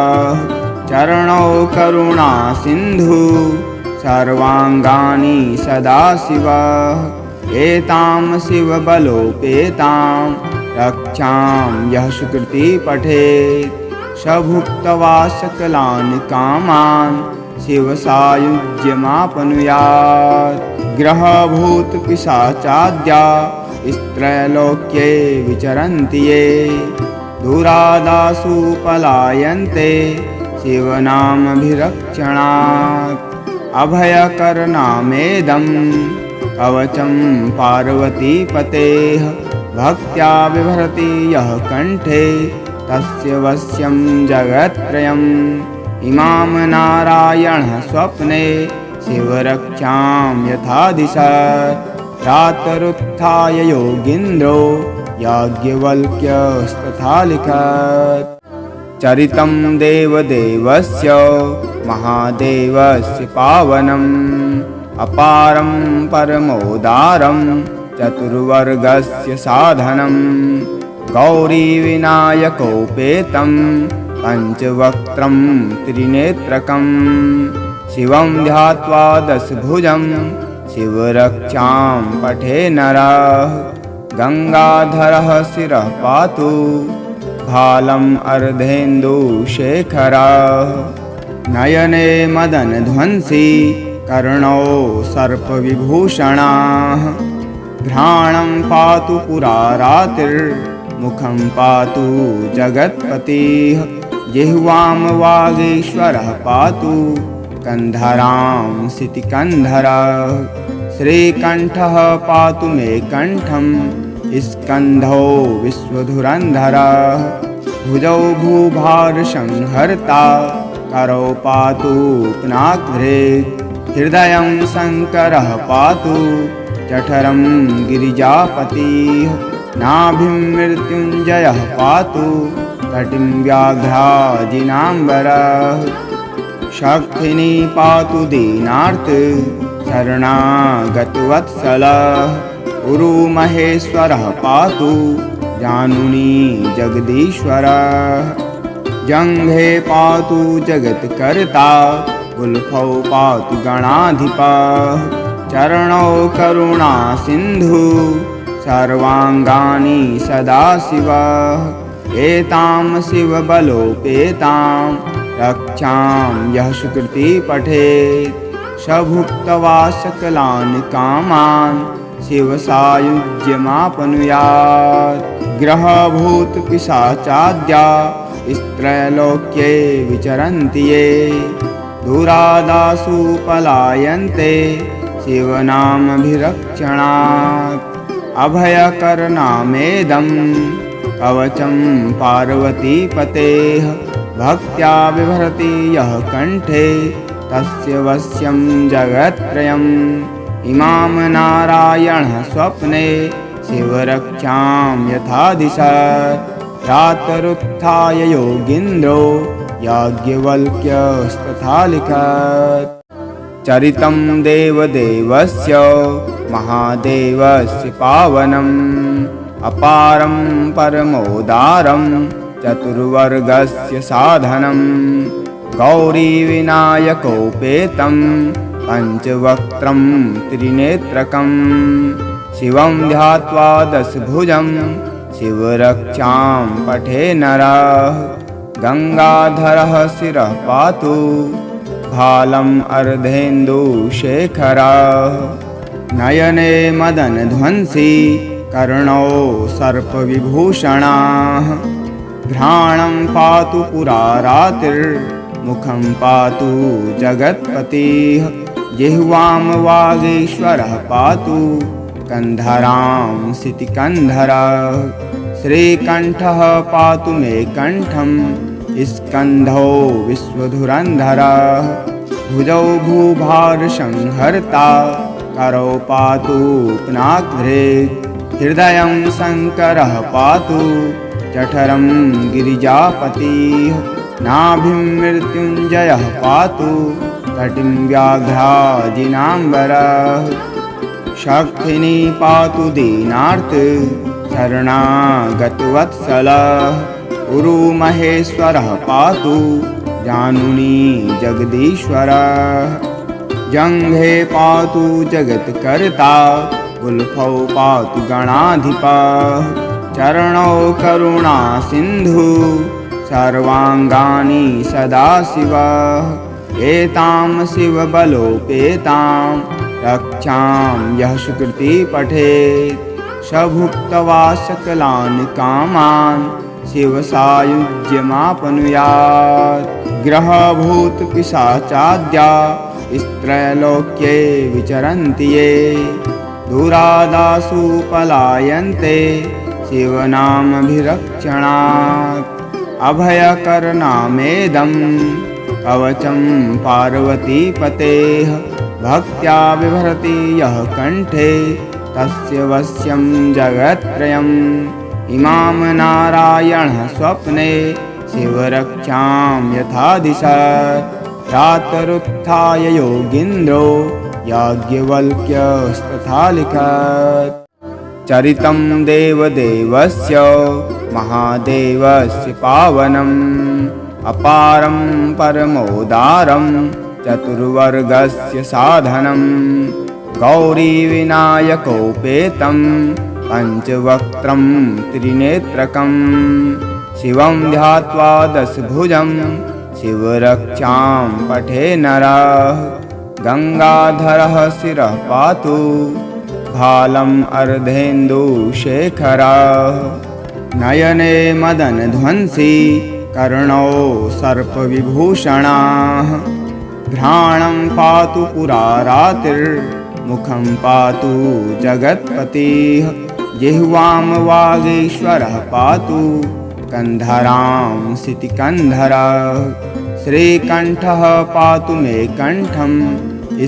चरणौ करुणा सिन्धु सर्वाङ्गानि सदाशिवः एतां शिवबलोपेतां रक्षां यः सुकृति पठेत् स भुक्त्वा सकलान् कामान् शिवसायुज्यमाप्नुयात् ग्रहभूतपिशाचाद्या स्त्रैलोक्ये विचरन्ति ये दूरादासु पलायन्ते शिवनामभिरक्षणात् अभयकरनामेदं कवचं पार्वतीपतेः भक्त्या बिभ्रति यः कण्ठे तस्य वश्यं जगत्त्रयम् इमां नारायणः स्वप्ने शिवरक्षां यथा दिशत् प्रातरुत्थाय योगीन्द्रो याज्ञवल्क्यस्तथा लिखत् चरितं देवदेवस्य महादेवस्य पावनम् अपारं परमोदारं चतुर्वर्गस्य साधनं गौरीविनायकोपेतं पञ्चवक्त्रं त्रिनेत्रकं शिवं ध्यात्वा दशभुजं शिवरक्षां पठे नरः गङ्गाधरः शिरः पातु भालम् अर्धेन्दुशेखरः नयने मदनध्वंसी कर्णौ सर्पविभूषणाः घ्राणं पातु पुरारातिर्मुखं पातु जगत्पतिः जिह्वां वागीश्वरः पातु कन्धरां सितिकन्धरः श्रीकण्ठः पातु मे कण्ठं स्कन्धौ विश्वधुरन्धरः भुजौ भूभारसंहर्ता करौ पातु पिनाग्रे हृदयं शङ्करः पातु जठरं गिरिजापतिः नाभिं मृत्युञ्जयः पातु कटिं व्याघ्राजिनाम्बरः शक्तिनी पातु दीनार्त शरणागतवत्सलः उरुमहेश्वरः पातु जानुनी जगदीश्वरः जङ्घे पातु जगत्कर्ता गुल्फौ पातु गणाधिपः चरणौ करुणा सिन्धु सर्वाङ्गानि सदाशिवः एतां शिवबलोपेतां रक्षां यः सुकृती पठेत् स भुक्त्वा सकलान् कामान् शिवसायुज्यमाप्नुयात् ग्रहभूतपिशाचाद्या स्त्रैलोक्ये विचरन्ति ये दुरादासु पलायन्ते शिवनामभिरक्षणात् अभयकरनामेदं कवचं पार्वतीपतेः भक्त्या बिभ्रति यः कण्ठे तस्य वश्यं जगत्त्रयम् इमां नारायणः स्वप्ने शिवरक्षां यथा दिशत् प्रातरुत्थाय योगीन्द्रो याज्ञवल्क्यस्तथा लिखत् चरितं देवदेवस्य महादेवस्य पावनम् अपारं परमोदारं चतुर्वर्गस्य साधनं गौरीविनायकोपेतं पञ्चवक्त्रं त्रिनेत्रकं शिवं ध्यात्वा दशभुजं शिवरक्षां पठे नरः गङ्गाधरः शिरः पातु भालम् अर्धेन्दुशेखरः नयने मदनध्वंसी कर्णौ सर्पविभूषणाः घ्राणं पातु पुरारातिर्मुखं पातु जगत्पतिः जिह्वां वागीश्वरः पातु कन्धरां सितिकन्धरः श्रीकण्ठः पातु मे कण्ठं स्कन्धौ विश्वधुरन्धरः भुजौ भूभारसंहर्ता करौ पातु पिनाग्रे हृदयं शङ्करः पातु जठरं गिरिजापतिः नाभिं मृत्युञ्जयः पातु कटिं व्याघ्राजिनाम्बरः शक्तिनी पातु दीनार्त शरणागतवत्सलः उरुमहेश्वरः पातु जानुनी जगदीश्वरः जङ्घे पातु जगत्कर्ता गुल्फौ पातु गणाधिपः चरणौ करुणा सिन्धु सर्वाङ्गानि सदाशिवः एतां शिवबलोपेतां रक्षां यः सुकृती पठेत् स भुक्त्वा सकलान् कामान् शिवसायुज्यमाप्नुयात् ग्रहभूतपिशाचाद्या स्त्रैलोक्ये विचरन्ति ये दुरादासु पलायन्ते शिवनामभिरक्षणात् अभयकरनामेदं कवचं पार्वतीपतेः भक्त्या बिभ्रति यः कण्ठे तस्य वश्यं जगत्त्रयम् इमां नारायणः स्वप्ने शिवरक्षां यथा दिशत् प्रातरुत्थाय योगीन्द्रो याज्ञवल्क्यस्तथा लिखत् चरितं देवदेवस्य महादेवस्य पावनम् अपारं परमोदारं चतुर्वर्गस्य साधनं गौरीविनायकोपेतं पञ्चवक्त्रं त्रिनेत्रकं शिवं ध्यात्वा दशभुजं शिवरक्षां पठे नरः गङ्गाधरः शिरः पातु भालम् अर्धेन्दुशेखरः नयने मदनध्वंसी कर्णौ सर्पविभूषणाः घ्राणं पातु पुरारातिर्मुखं पातु जगत्पतिः जिह्वां वागीश्वरः पातु कन्धरां सितिकन्धरः श्रीकण्ठः पातु मे कण्ठं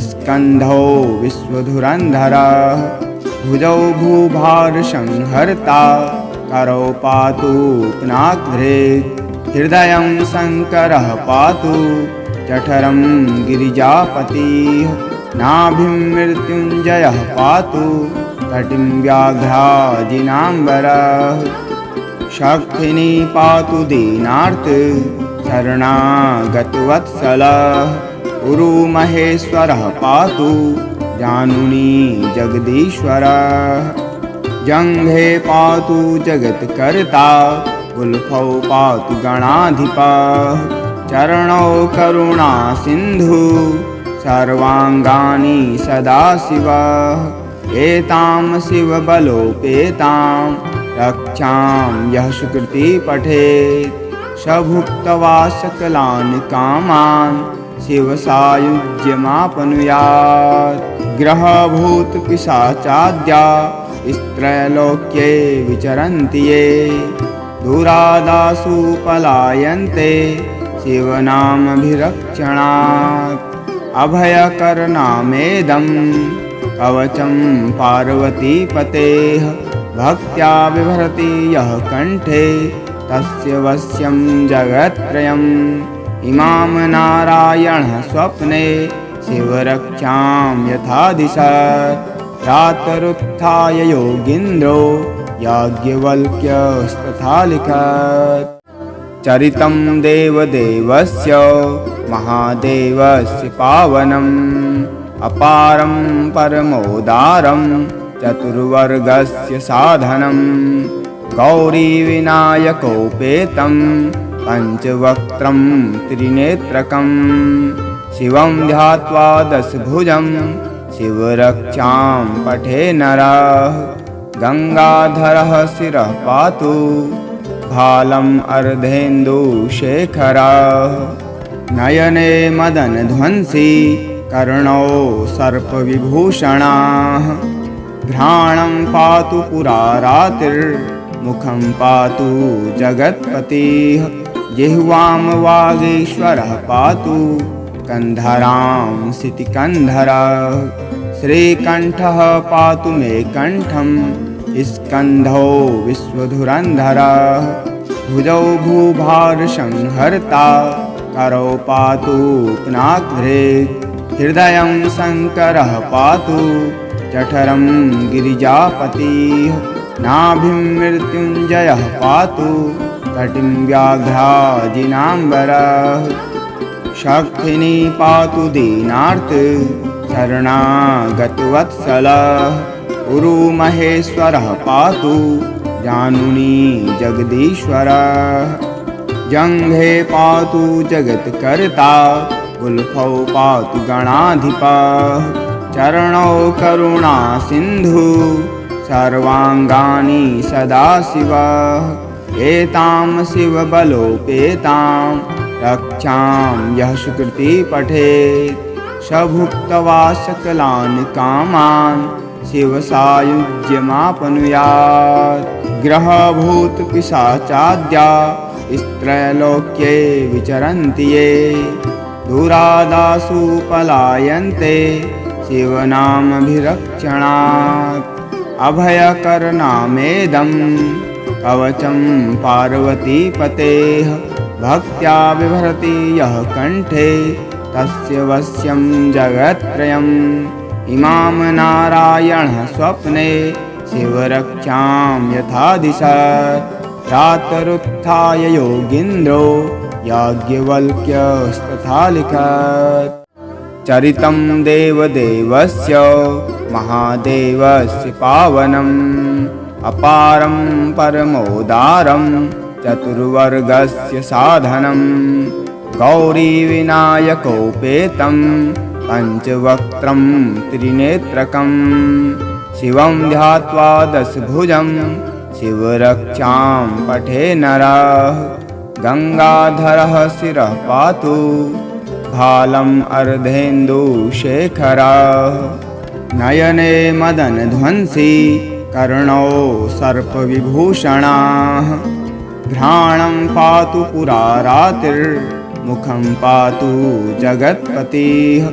स्कन्धौ विश्वधुरन्धरः भुजौ भूभारसंहर्ता करौ पातु पुनाग्रे हृदयं शङ्करः पातु जठरं गिरिजापतिः नाभिं मृत्युञ्जयः पातु कटिं व्याघ्राजिनाम्बरः शक्तिनी पातु दीनार्त शरणागतवत्सलः उरुमहेश्वरः पातु जानुनी जगदीश्वरः जङ्घे पातु जगत्कर्ता गुल्फौ पातु गणाधिपः चरणौ करुणा सिन्धु सर्वाङ्गानि सदाशिवः एतां शिवबलोपेतां रक्षां यः सुकृति पठेत् स भुक्त्वा सकलान् कामान् शिवसायुज्यमाप्नुयात् ग्रहभूतपिशाचाद्या स्त्रैलोक्ये विचरन्ति ये दूरादासु पलायन्ते शिवनामभिरक्षणात् अभयकरनामेदं कवचं पार्वतीपतेः भक्त्या बिभर्ति यः कण्ठे तस्य वश्यं जगत्त्रयम् इमां नारायणः स्वप्ने शिवरक्षां यथा दिशत् रातरुत्थाय योगीन्द्रो याज्ञवल्क्यस्तथा लिखत् चरितं देवदेवस्य महादेवस्य पावनम् अपारं परमोदारं चतुर्वर्गस्य साधनं गौरीविनायकोपेतं पञ्चवक्त्रं त्रिनेत्रकं शिवं ध्यात्वा दशभुजं शिवरक्षां पठे नरः गङ्गाधरः शिरः पातु भालम् अर्धेन्दुशेखरः नयने मदनध्वंसी कर्णौ सर्पविभूषणाः घ्राणं पातु पुरारातिर्मुखं पातु जगत्पतिः जिह्वां वागीश्वरः पातु कन्धरां सितिकन्धरः श्रीकण्ठः पातु मे कण्ठं स्कन्धौ विश्वधुरन्धरः भुजौ भूभारसंहर्ता करौ पातु पुनाग्रे हृदयं शङ्करः पातु जठरं गिरिजापतिः नाभिं मृत्युञ्जयः पातु कटिं व्याघ्राजिनाम्बरः शक्तिनी पातु दीनार्त शरणागतवत्सलः उरुमहेश्वरः पातु जानुनी जगदीश्वरः जङ्घे पातु जगत्कर्ता गुल्फौ पातु गणाधिपः चरणौ करुणा सिन्धु सर्वाङ्गानि सदाशिवः एतां शिवबलोपेतां रक्षां यः सुकृति पठेत् स भुक्त्वा सकलान् कामान् शिवसायुज्यमाप्नुयात् ग्रहभूतपिशाचाद्या स्त्रैलोक्ये विचरन्ति ये दूरादासु पलायन्ते शिवनामभिरक्षणात् अभयकरनामेदं कवचं पार्वतीपतेः भक्त्या बिभर्ति यः कण्ठे तस्य वश्यं जगत्त्रयम् इमां नारायणः स्वप्ने शिवरक्षां यथा दिशत् रातरुत्थाय योगीन्द्रो याज्ञवल्क्यस्तथा लिखत् चरितं देवदेवस्य महादेवस्य पावनम् अपारं परमोदारं चतुर्वर्गस्य साधनं गौरीविनायकोपेतं पञ्चवक्त्रं त्रिनेत्रकं शिवं ध्यात्वा दशभुजं शिवरक्षां पठे नरः गंगाधरः शिरः पातु भालम् अर्धेन्दुशेखरः नयने मदनध्वंसी कर्णौ सर्पविभूषणाः घ्राणं पातु पुरारातिर्मुखं पातु जगत्पतिः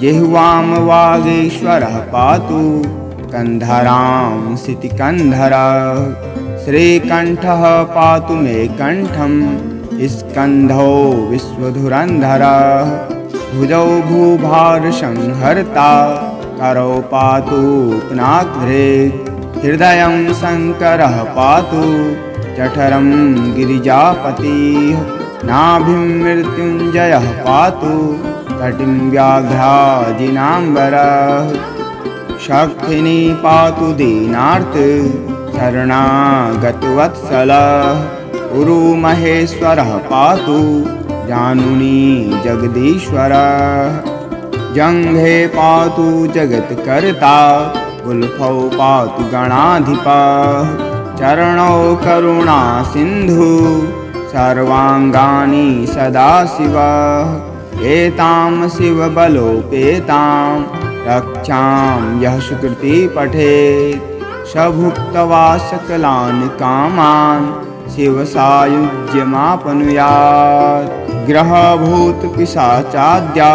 जिह्वां वागीश्वरः पातु कन्धरां सितिकन्धरः श्रीकण्ठः पातु मे कण्ठं स्कन्धौ विश्वधुरन्धरः भुजौ भूभारसंहर्ता करौ पातु पुनाग्रे हृदयं शङ्करः पातु जठरं गिरिजापतिः नाभिं मृत्युञ्जयः पातु तटिं व्याघ्राजिनाम्बरः शक्तिनी पातु दीनार्त शरणागतवत्सलः उरुमहेश्वरः पातु जानुनी जगदीश्वरः जङ्घे पातु जगत्कर्ता गुल्फौ पातु गणाधिपः चरणौ करुणा सिन्धु सर्वाङ्गानि सदाशिवः एतां शिवबलोपेतां रक्षां यः सुकृति पठेत् स भुक्त्वा सकलान् कामान् शिवसायुज्यमाप्नुयात् ग्रहभूतपिशाचाद्या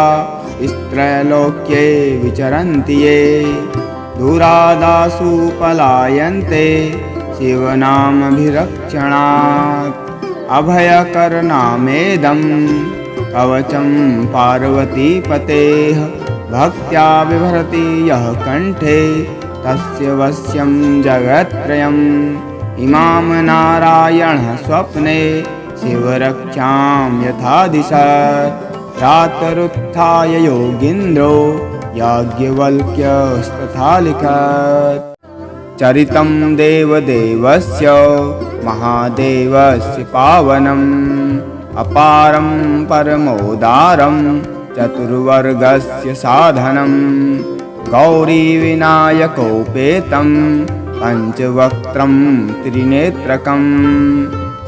स्त्रैलोक्ये विचरन्ति ये दूरादासु पलायन्ते शिवनामभिरक्षणात् अभयकरनामेदं कवचं पार्वतीपतेः भक्त्या बिभ्रति यः कण्ठे तस्य वश्यं जगत्त्रयम् इमां नारायणः स्वप्ने शिवरक्षां यथा दिशत् प्रातरुत्थाय योगीन्द्रो याज्ञवल्क्यस्तथा लिखत् चरितं देवदेवस्य महादेवस्य पावनम् अपारं परमोदारं चतुर्वर्गस्य साधनं गौरीविनायकोपेतं पञ्चवक्त्रं त्रिनेत्रकं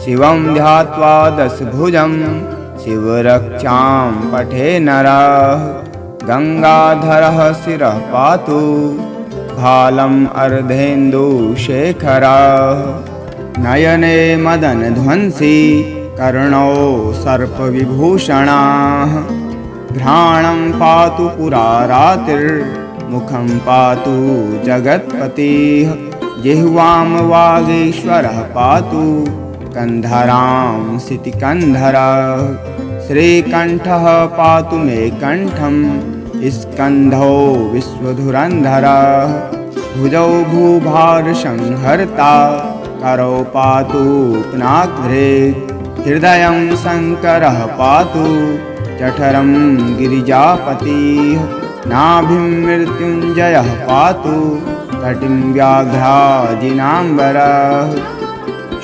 शिवं ध्यात्वा दशभुजं शिवरक्षां पठे नरः गंगाधरः शिरः पातु भालम् अर्धेन्दुशेखरः नयने मदनध्वंसी कर्णौ सर्पविभूषणाः घ्राणं पातु पुरारातिर्मुखं पातु जगत्पतिः जिह्वां वागीश्वरः पातु कन्धरां सितिकन्धरः श्रीकण्ठः पातु मे कण्ठं स्कन्धौ विश्वधुरन्धरः भुजौ भूभारसंहर्ता करौ पातु पुनाग्रे हृदयं शङ्करः पातु जठरं गिरिजापतिः नाभिं मृत्युञ्जयः पातु तटिं व्याघ्राजिनाम्बरः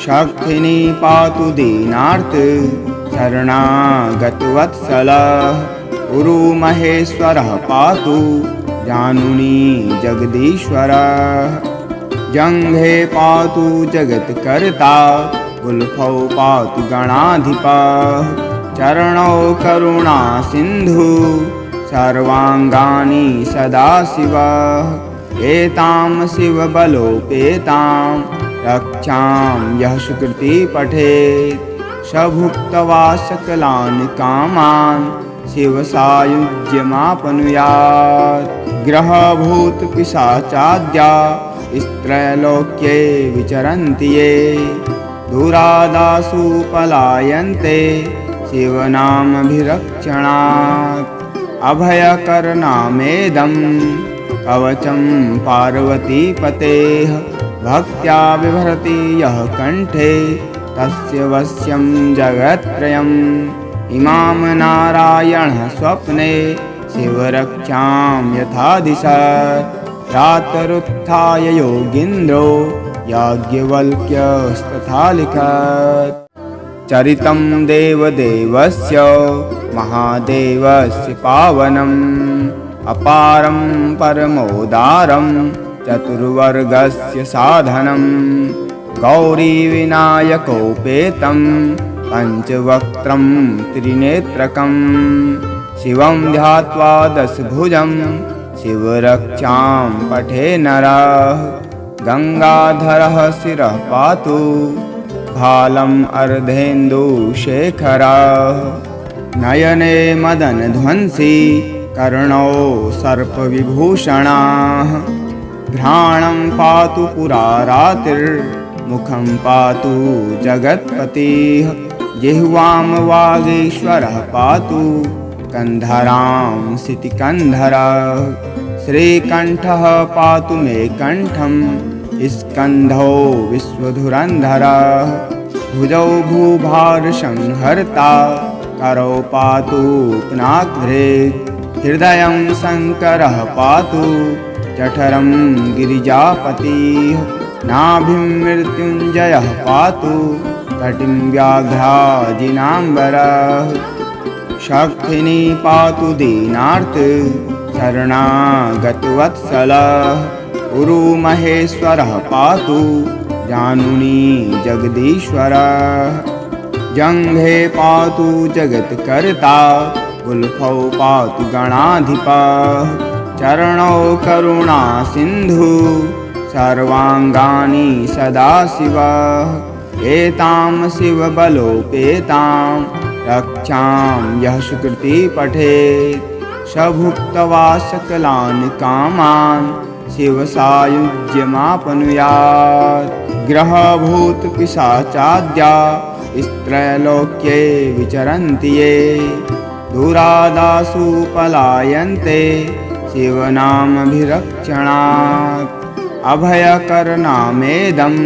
शक्तिनी पातु दीनार्त शरणागतवत्सलः उरुमहेश्वरः पातु जानुनी जगदीश्वरः जङ्घे पातु जगत्कर्ता गुल्फौ पातु गणाधिपः चरणौ करुणा सिन्धु सर्वाङ्गानि सदाशिवः एतां शिवबलोपेतां रक्षां यः सुकृति पठेत् स भुक्त्वा सकलान् कामान् शिवसायुज्यमाप्नुयात् ग्रहभूतपिशाचाद्या स्त्रैलोक्ये विचरन्ति ये दूरादासु पलायन्ते शिवनामभिरक्षणात् अभयकरनामेदं कवचं पार्वतीपतेः भक्त्या बिभ्रति यः कण्ठे तस्य वश्यं जगत्त्रयम् इमां नारायणः स्वप्ने शिवरक्षां यथा दिशत् प्रातरुत्थाय योगीन्द्रो याज्ञवल्क्यस्तथा लिखत् चरितं देवदेवस्य महादेवस्य पावनम् अपारं परमोदारं चतुर्वर्गस्य साधनं गौरीविनायकोपेतं पञ्चवक्त्रं त्रिनेत्रकं शिवं ध्यात्वा दशभुजं शिवरक्षां पठे नरः गंगाधरः शिरः पातु भालम् अर्धेन्दुशेखरः नयने मदनध्वंसी कर्णौ सर्पविभूषणाः घ्राणं पातु पुरारातिर्मुखं पातु जगत्पतिः जिह्वां वागीश्वरः पातु कन्धरां सितिकन्धरः श्रीकण्ठः पातु मे कण्ठं स्कन्धौ विश्वधुरन्धरः भुजौ भूभारसंहर्ता करौ पातु पिनाग्रे हृदयं शङ्करः पातु जठरं गिरिजापतिः नाभिं मृत्युञ्जयः पातु कटिं व्याघ्राजिनाम्बरः शक्तिनी पातु दीनार्त शरणागतवत्सलः उरुमहेश्वरः पातु जानुनी जगदीश्वरः जङ्घे पातु जगत्कर्ता गुल्फौ पातु गणाधिपः चरणौ करुणा सिन्धु सर्वाङ्गानि सदाशिवः एतां शिवबलोपेतां रक्षां यः सुकृती पठेत् स भुक्त्वा सकलान् कामान् शिवसायुज्यमाप्नुयात् ग्रहभूतपिशाचाद्या स्त्रैलोक्ये विचरन्ति ये दुरादासु पलायन्ते शिवनामभिरक्षणात् अभयकरनामेदं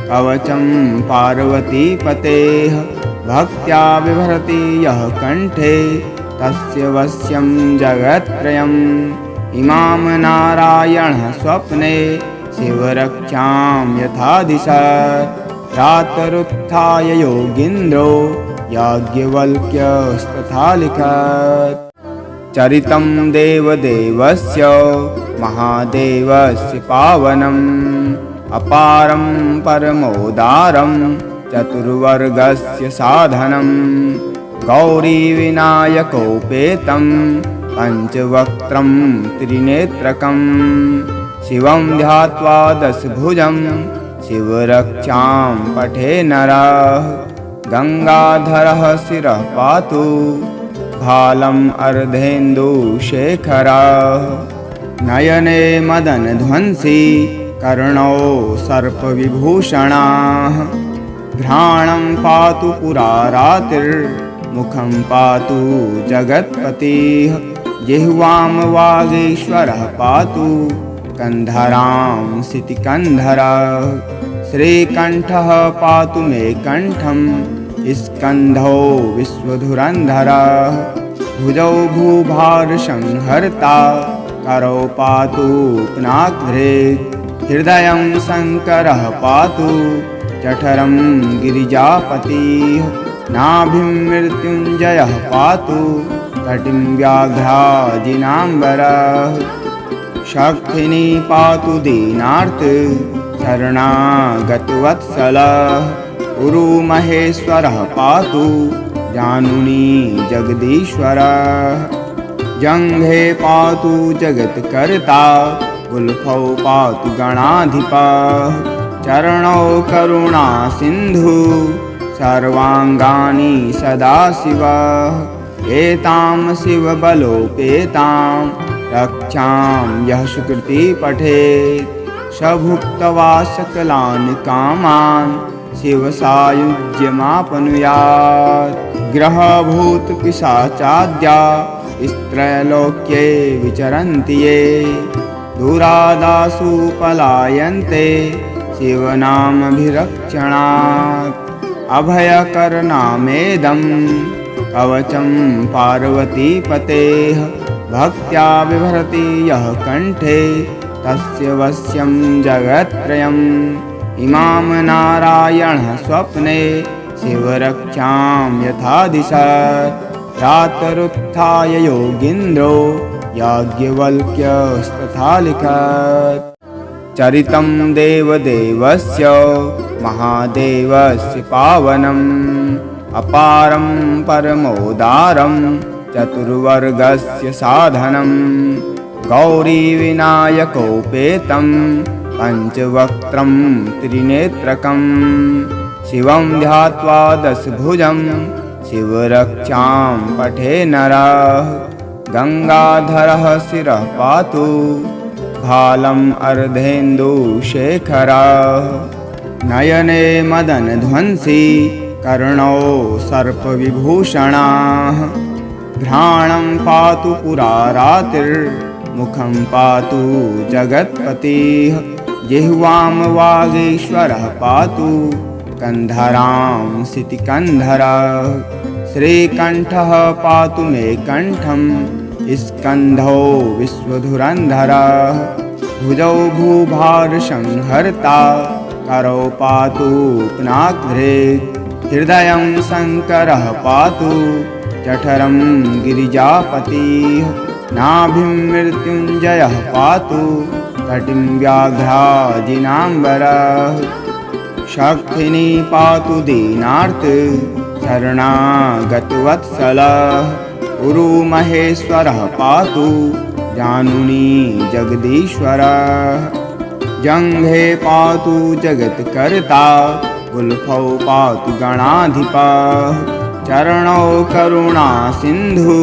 कवचं पार्वतीपतेः भक्त्या बिभ्रति यः कण्ठे तस्य वश्यं जगत्त्रयम् इमां नारायणः स्वप्ने शिवरक्षां यथा दिशत् प्रातरुत्थाय योगीन्द्रो याज्ञवल्क्यस्तथा लिखत् चरितं देवदेवस्य महादेवस्य पावनम् अपारं परमोदारं चतुर्वर्गस्य साधनं गौरीविनायकोपेतं पञ्चवक्त्रं त्रिनेत्रकं शिवं ध्यात्वा दशभुजं शिवरक्षां पठे नरः गंगाधरः शिरः पातु भालम् अर्धेन्दुशेखरः नयने मदनध्वंसी कर्णौ सर्पविभूषणाः घ्राणं पातु पुरारातिर्मुखं पातु जगत्पतिः जिह्वां वागीश्वरः पातु कन्धरां सितिकन्धरः श्रीकण्ठः पातु मे कण्ठं स्कन्धौ विश्वधुरन्धरः भुजौ भूभारसंहर्ता करौ पातु पिनाग्रे हृदयं शङ्करः पातु जठरं गिरिजापतिः नाभिं मृत्युञ्जयः पातु कटिं व्याघ्राजिनाम्बरः शक्तिनी पातु दीनार्त शरणागतवत्सलः उरुमहेश्वरः पातु जानुनी जगदीश्वरः जङ्घे पातु जगत्कर्ता गुल्फौ पातु गणाधिपः चरणौ करुणा सिन्धु सर्वाङ्गानि सदाशिवः एतां शिवबलोपेतां रक्षां यः सुकृती पठेत् स भुक्त्वा सकलान् कामान् शिवसायुज्यमाप्नुयात् ग्रहभूतपिशाचाद्या स्त्रैलोक्ये विचरन्ति ये दुरादासु पलायन्ते शिवनामभिरक्षणात् अभयकरनामेदं कवचं पार्वतीपतेः भक्त्या बिभ्रति यः कण्ठे तस्य वश्यं जगत्त्रयम् इमां नारायणः स्वप्ने शिवरक्षां यथा दिशत् प्रातरुत्थाय योगीन्द्रो याज्ञवल्क्यस्तथा लिखत्। चरितं देवदेवस्य महादेवस्य पावनम् अपारं परमोदारं चतुर्वर्गस्य साधनं गौरीविनायकोपेतं पञ्चवक्त्रं त्रिनेत्रकं शिवं ध्यात्वा दशभुजं शिवरक्षां पठे नरः गंगाधरः शिरः पातु भालम् अर्धेन्दुशेखरः नयने मदनध्वंसी कर्णौ सर्पविभूषणाः घ्राणं पातु पुरारातिर्मुखं पातु जगत्पतिः जिह्वां वागीश्वरः पातु कन्धरां सितिकन्धरः श्रीकण्ठः पातु मे कण्ठं स्कन्धौ विश्वधुरन्धरः भुजौ भूभारसंहर्ता करौ पातु पुनाग्रे हृदयं शङ्करः पातु जठरं गिरिजापतिः नाभिं मृत्युञ्जयः पातु कटिं व्याघ्राजिनाम्बरः शक्तिनी पातु दीनार्त शरणागतवत्सलः उरुमहेश्वरः पातु जानुनी जगदीश्वरः जङ्घे पातु जगत्कर्ता गुल्फौ पातु गणाधिपः चरणौ करुणा सिन्धु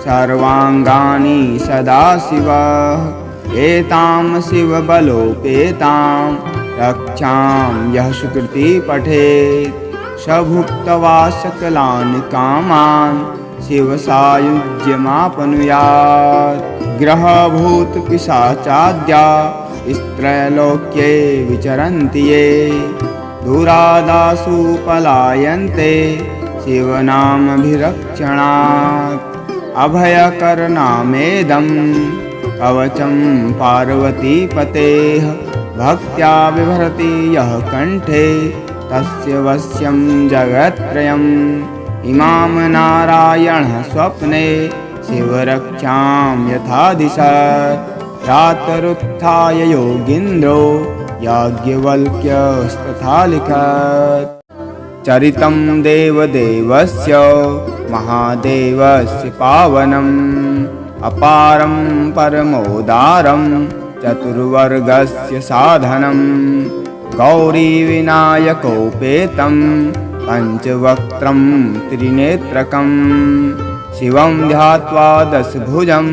सर्वाङ्गानि सदाशिवः एतां शिवबलोपेतां रक्षां यः सुकृति पठेत् स भुक्त्वा सकलान् कामान् शिवसायुज्यमापनुयात् ग्रहभूतपिशाचाद्या स्त्रैलोक्ये विचरन्ति ये दूरादासु पलायन्ते शिवनामभिरक्षणात् अभयकरनामेदं कवचं पार्वतीपतेः भक्त्या बिभर्ति यः कण्ठे तस्य वश्यं जगत्त्रयम् इमां नारायणः स्वप्ने शिवरक्षां यथा दिशत् प्रातरुत्थाय योगीन्द्रो याज्ञवल्क्यस्तथा लिखत् चरितं देवदेवस्य महादेवस्य पावनम् अपारं परमोदारं चतुर्वर्गस्य साधनं गौरीविनायकोपेतं पञ्चवक्त्रं त्रिनेत्रकं शिवं ध्यात्वा दशभुजं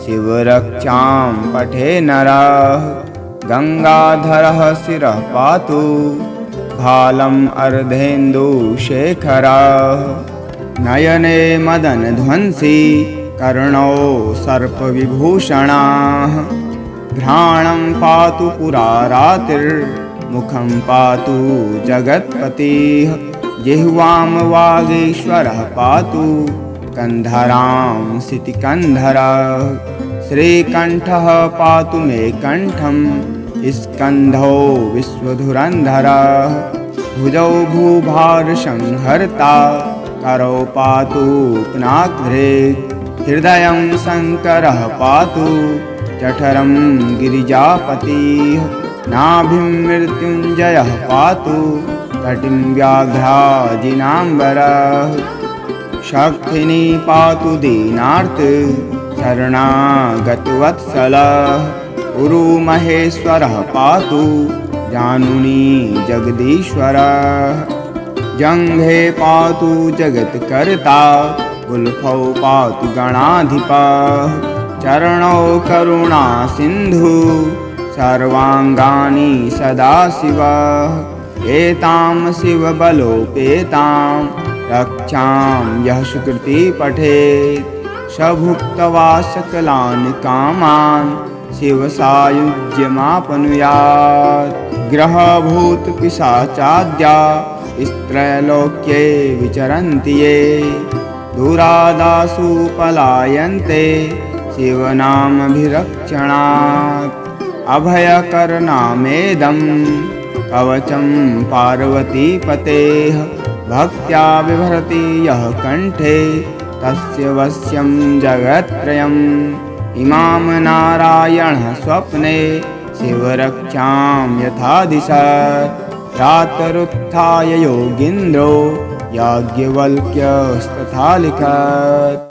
शिवरक्षां पठे नरः गंगाधरः शिरः पातु भालम् अर्धेन्दुशेखरः नयने मदनध्वंसी कर्णौ सर्पविभूषणाः घ्राणं पातु पुरारातिर्मुखं पातु जगत्पतिः जिह्वां वागीश्वरः पातु कन्धरां सितिकन्धरः श्रीकण्ठः पातु मे कण्ठं स्कन्धौ विश्वधुरन्धरः भुजौ भूभारसंहर्ता करौ पातु पुनाग्रे हृदयं शङ्करः पातु जठरं गिरिजापतिः नाभिं मृत्युञ्जयः पातु कटिं व्याघ्राजिनाम्बरः शक्तिनी पातु दीनार्त शरणागतवत्सलः उरुमहेश्वरः पातु जानुनी जगदीश्वरः जङ्घे पातु जगत्कर्ता गुल्फौ पातु गणाधिपः चरणौ करुणा सिन्धु सर्वाङ्गानि सदाशिवः एतां शिवबलोपेतां रक्षां यः सुकृति पठेत् स भुक्त्वा सकलान् कामान् शिवसायुज्यमापनुयात् ग्रहभूतपिशाचाद्या स्त्रैलोक्ये विचरन्ति ये दूरादासु पलायन्ते शिवनामभिरक्षणात् अभयकरनामेदं कवचं पार्वतीपतेः भक्त्या बिभर्ति यः कण्ठे तस्य वश्यं जगत्त्रयम् इमां नारायणः स्वप्ने शिवरक्षां यथा दिशत् प्रातरुत्थाय योगीन्द्रो याज्ञवल्क्यस्तथा लिखत्।